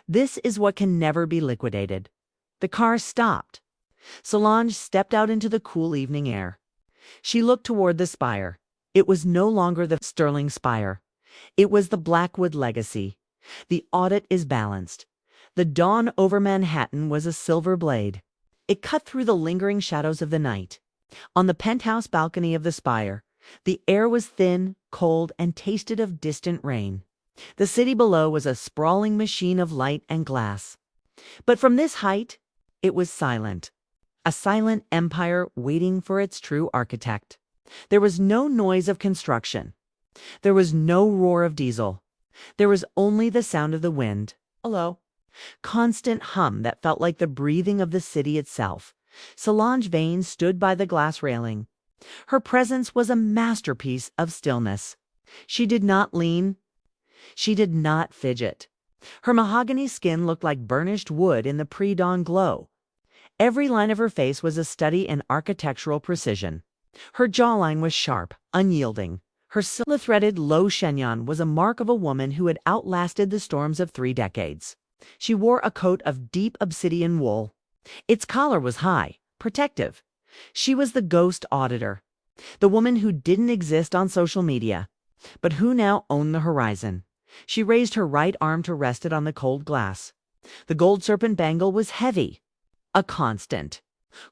S1: This is what can never be liquidated. The car stopped. Solange stepped out into the cool evening air. She looked toward the spire. It was no longer the Sterling Spire. It was the Blackwood legacy. The audit is balanced. The dawn over Manhattan was a silver blade. It cut through the lingering shadows of the night. On the penthouse balcony of the spire, the air was thin, cold, and tasted of distant rain. The city below was a sprawling machine of light and glass. But from this height, it was silent. A silent empire waiting for its true architect. There was no noise of construction. There was no roar of diesel. There was only the sound of the wind. Hello. Constant hum that felt like the breathing of the city itself. Solange Vane stood by the glass railing. Her presence was a masterpiece of stillness. She did not lean. She did not fidget. Her mahogany skin looked like burnished wood in the pre-dawn glow. Every line of her face was a study in architectural precision. Her jawline was sharp, unyielding. Her silver-threaded low chignon was a mark of a woman who had outlasted the storms of 3 decades. She wore a coat of deep obsidian wool. Its collar was high, protective. She was the ghost auditor, the woman who didn't exist on social media, but who now owned the horizon. She raised her right arm to rest it on the cold glass. The Gold Serpent Bangle was heavy, a constant,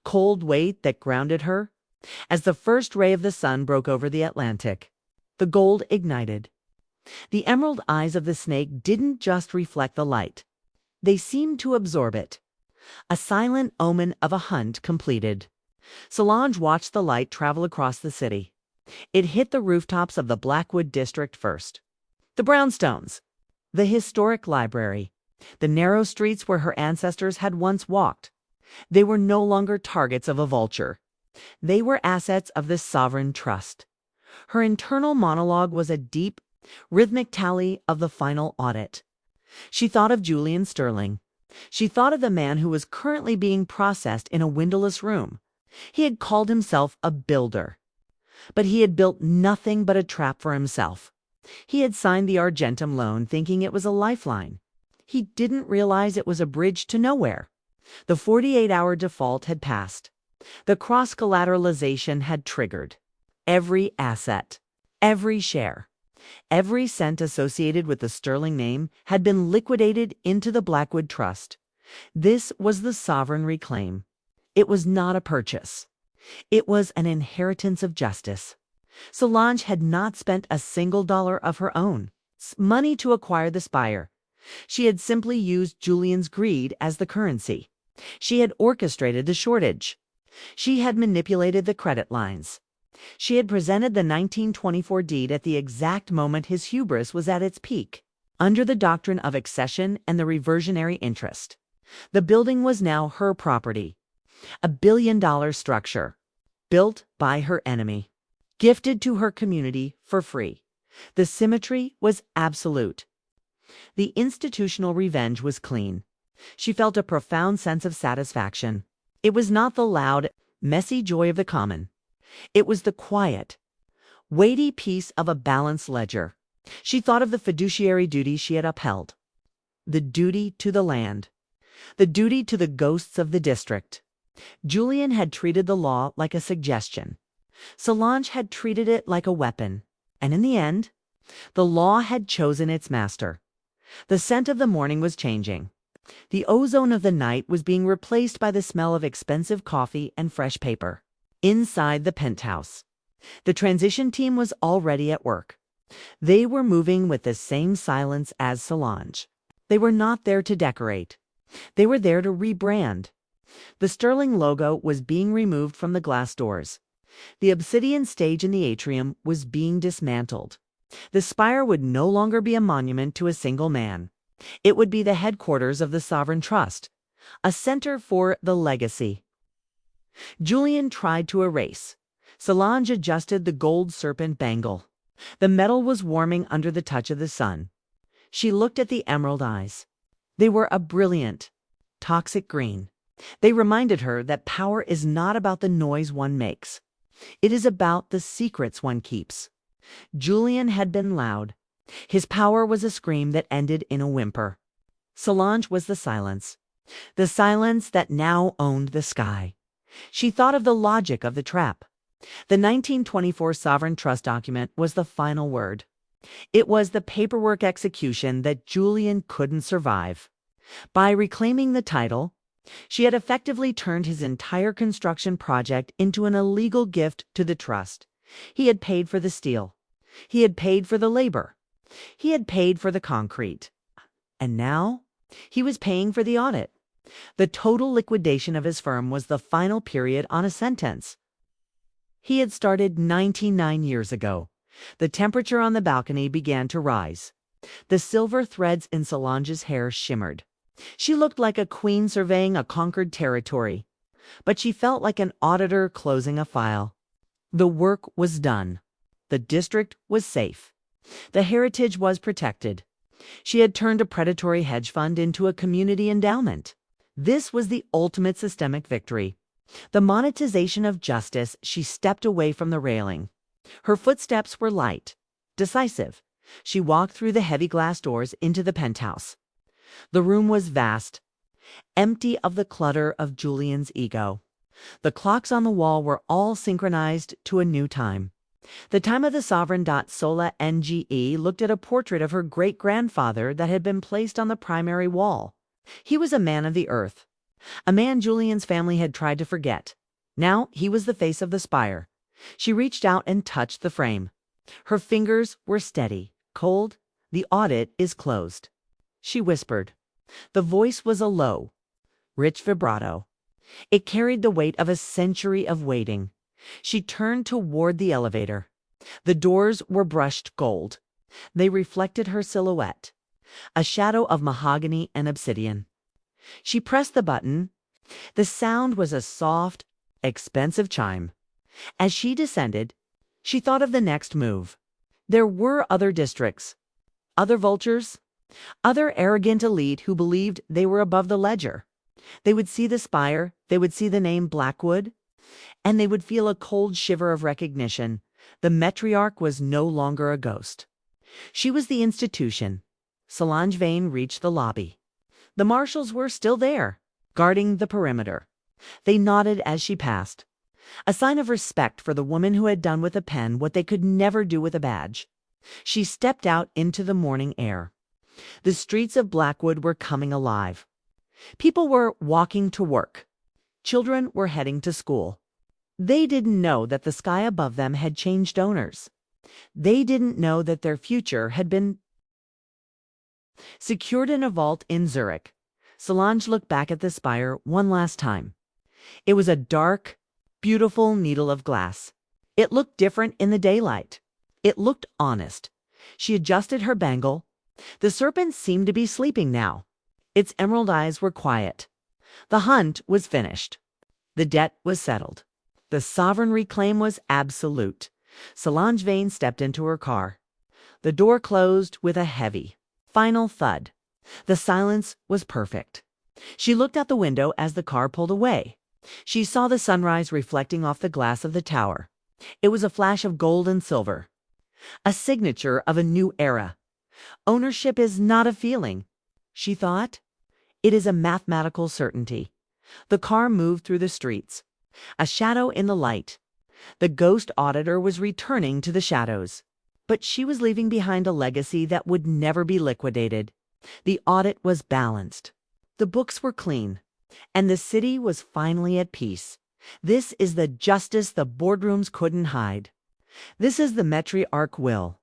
S1: cold weight that grounded her. As the first ray of the sun broke over the Atlantic, the gold ignited. The emerald eyes of the snake didn't just reflect the light. They seemed to absorb it. A silent omen of a hunt completed. Solange watched the light travel across the city. It hit the rooftops of the Blackwood District first. The brownstones, the historic library, the narrow streets where her ancestors had once walked. They were no longer targets of a vulture. They were assets of this sovereign trust. Her internal monologue was a deep, rhythmic tally of the final audit. She thought of Julian Sterling. She thought of the man who was currently being processed in a windowless room. He had called himself a builder. But he had built nothing but a trap for himself. He had signed the Argentum loan thinking it was a lifeline. He didn't realize it was a bridge to nowhere. The 48-hour default had passed. The cross-collateralization had triggered. Every asset, every share, every cent associated with the Sterling name had been liquidated into the Blackwood Trust. This was the sovereign reclaim. It was not a purchase. It was an inheritance of justice. Solange had not spent a single dollar of her own money to acquire the Spire. She had simply used Julian's greed as the currency. She had orchestrated the shortage. She had manipulated the credit lines. She had presented the 1924 deed at the exact moment his hubris was at its peak, under the doctrine of accession and the reversionary interest. The building was now her property, a billion-dollar structure, built by her enemy, gifted to her community for free. The symmetry was absolute. The institutional revenge was clean. She felt a profound sense of satisfaction. It was not the loud, messy joy of the common. It was the quiet, weighty peace of a balanced ledger. She thought of the fiduciary duty she had upheld. The duty to the land. The duty to the ghosts of the district. Julian had treated the law like a suggestion. Solange had treated it like a weapon. And in the end, the law had chosen its master. The scent of the morning was changing. The ozone of the night was being replaced by the smell of expensive coffee and fresh paper. Inside the penthouse, the transition team was already at work. They were moving with the same silence as Solange. They were not there to decorate. They were there to rebrand. The Sterling logo was being removed from the glass doors. The obsidian stage in the atrium was being dismantled. The spire would no longer be a monument to a single man. It would be the headquarters of the Sovereign Trust, a center for the legacy. Julian tried to erase. Solange adjusted the Gold Serpent Bangle. The metal was warming under the touch of the sun. She looked at the emerald eyes. They were a brilliant, toxic green. They reminded her that power is not about the noise one makes. It is about the secrets one keeps. Julian had been loud. His power was a scream that ended in a whimper. Solange was the silence that now owned the sky. She thought of the logic of the trap. The 1924 Sovereign Trust document was the final word. It was the paperwork execution that Julian couldn't survive. By reclaiming the title, she had effectively turned his entire construction project into an illegal gift to the trust. He had paid for the steel. He had paid for the labor. He had paid for the concrete. And now he was paying for the audit. The total liquidation of his firm was the final period on a sentence. He had started 99 years ago. The temperature on the balcony began to rise. The silver threads in Solange's hair shimmered. She looked like a queen surveying a conquered territory, but she felt like an auditor closing a file. The work was done. The district was safe. The heritage was protected. She had turned a predatory hedge fund into a community endowment. This was the ultimate systemic victory. The monetization of justice. She stepped away from the railing. Her footsteps were light, decisive. She walked through the heavy glass doors into the penthouse. The room was vast, empty of the clutter of Julian's ego. The clocks on the wall were all synchronized to a new time. The time of the sovereign. Solange looked at a portrait of her great-grandfather that had been placed on the primary wall. He was a man of the earth, A man Julian's family had tried to forget. Now he was the face of the spire. She reached out and touched the frame. Her fingers were steady, cold. The audit is closed. She whispered. The voice was a low, rich vibrato. It carried the weight of a century of waiting. She turned toward the elevator. The doors were brushed gold. They reflected her silhouette, a shadow of mahogany and obsidian. She pressed the button. The sound was a soft, expensive chime. As she descended, she thought of the next move. There were other districts, other vultures, other arrogant elite who believed they were above the ledger. They would see the spire, they would see the name Blackwood, and they would feel a cold shiver of recognition. The Matriarch was no longer a ghost. She was the institution. Solange Vane reached the lobby. The marshals were still there, guarding the perimeter. They nodded as she passed, a sign of respect for the woman who had done with a pen what they could never do with a badge. She stepped out into the morning air. The streets of Blackwood were coming alive. People were walking to work. Children were heading to school. They didn't know that the sky above them had changed owners. They didn't know that their future had been secured in a vault in Zurich. Solange looked back at the spire one last time. It was a dark, beautiful needle of glass. It looked different in the daylight. It looked honest. She adjusted her bangle. The serpent seemed to be sleeping now. Its emerald eyes were quiet. The hunt was finished. The debt was settled. The sovereign reclaim was absolute. Solange Vane stepped into her car. The door closed with a heavy, final thud. The silence was perfect. She looked out the window as the car pulled away. She saw the sunrise reflecting off the glass of the tower. It was a flash of gold and silver, a signature of a new era. Ownership is not a feeling, she thought. It is a mathematical certainty. The car moved through the streets, a shadow in the light. The ghost auditor was returning to the shadows, but she was leaving behind a legacy that would never be liquidated. The audit was balanced. The books were clean, and the city was finally at peace. This is the justice the boardrooms couldn't hide. This is the Matriarch will.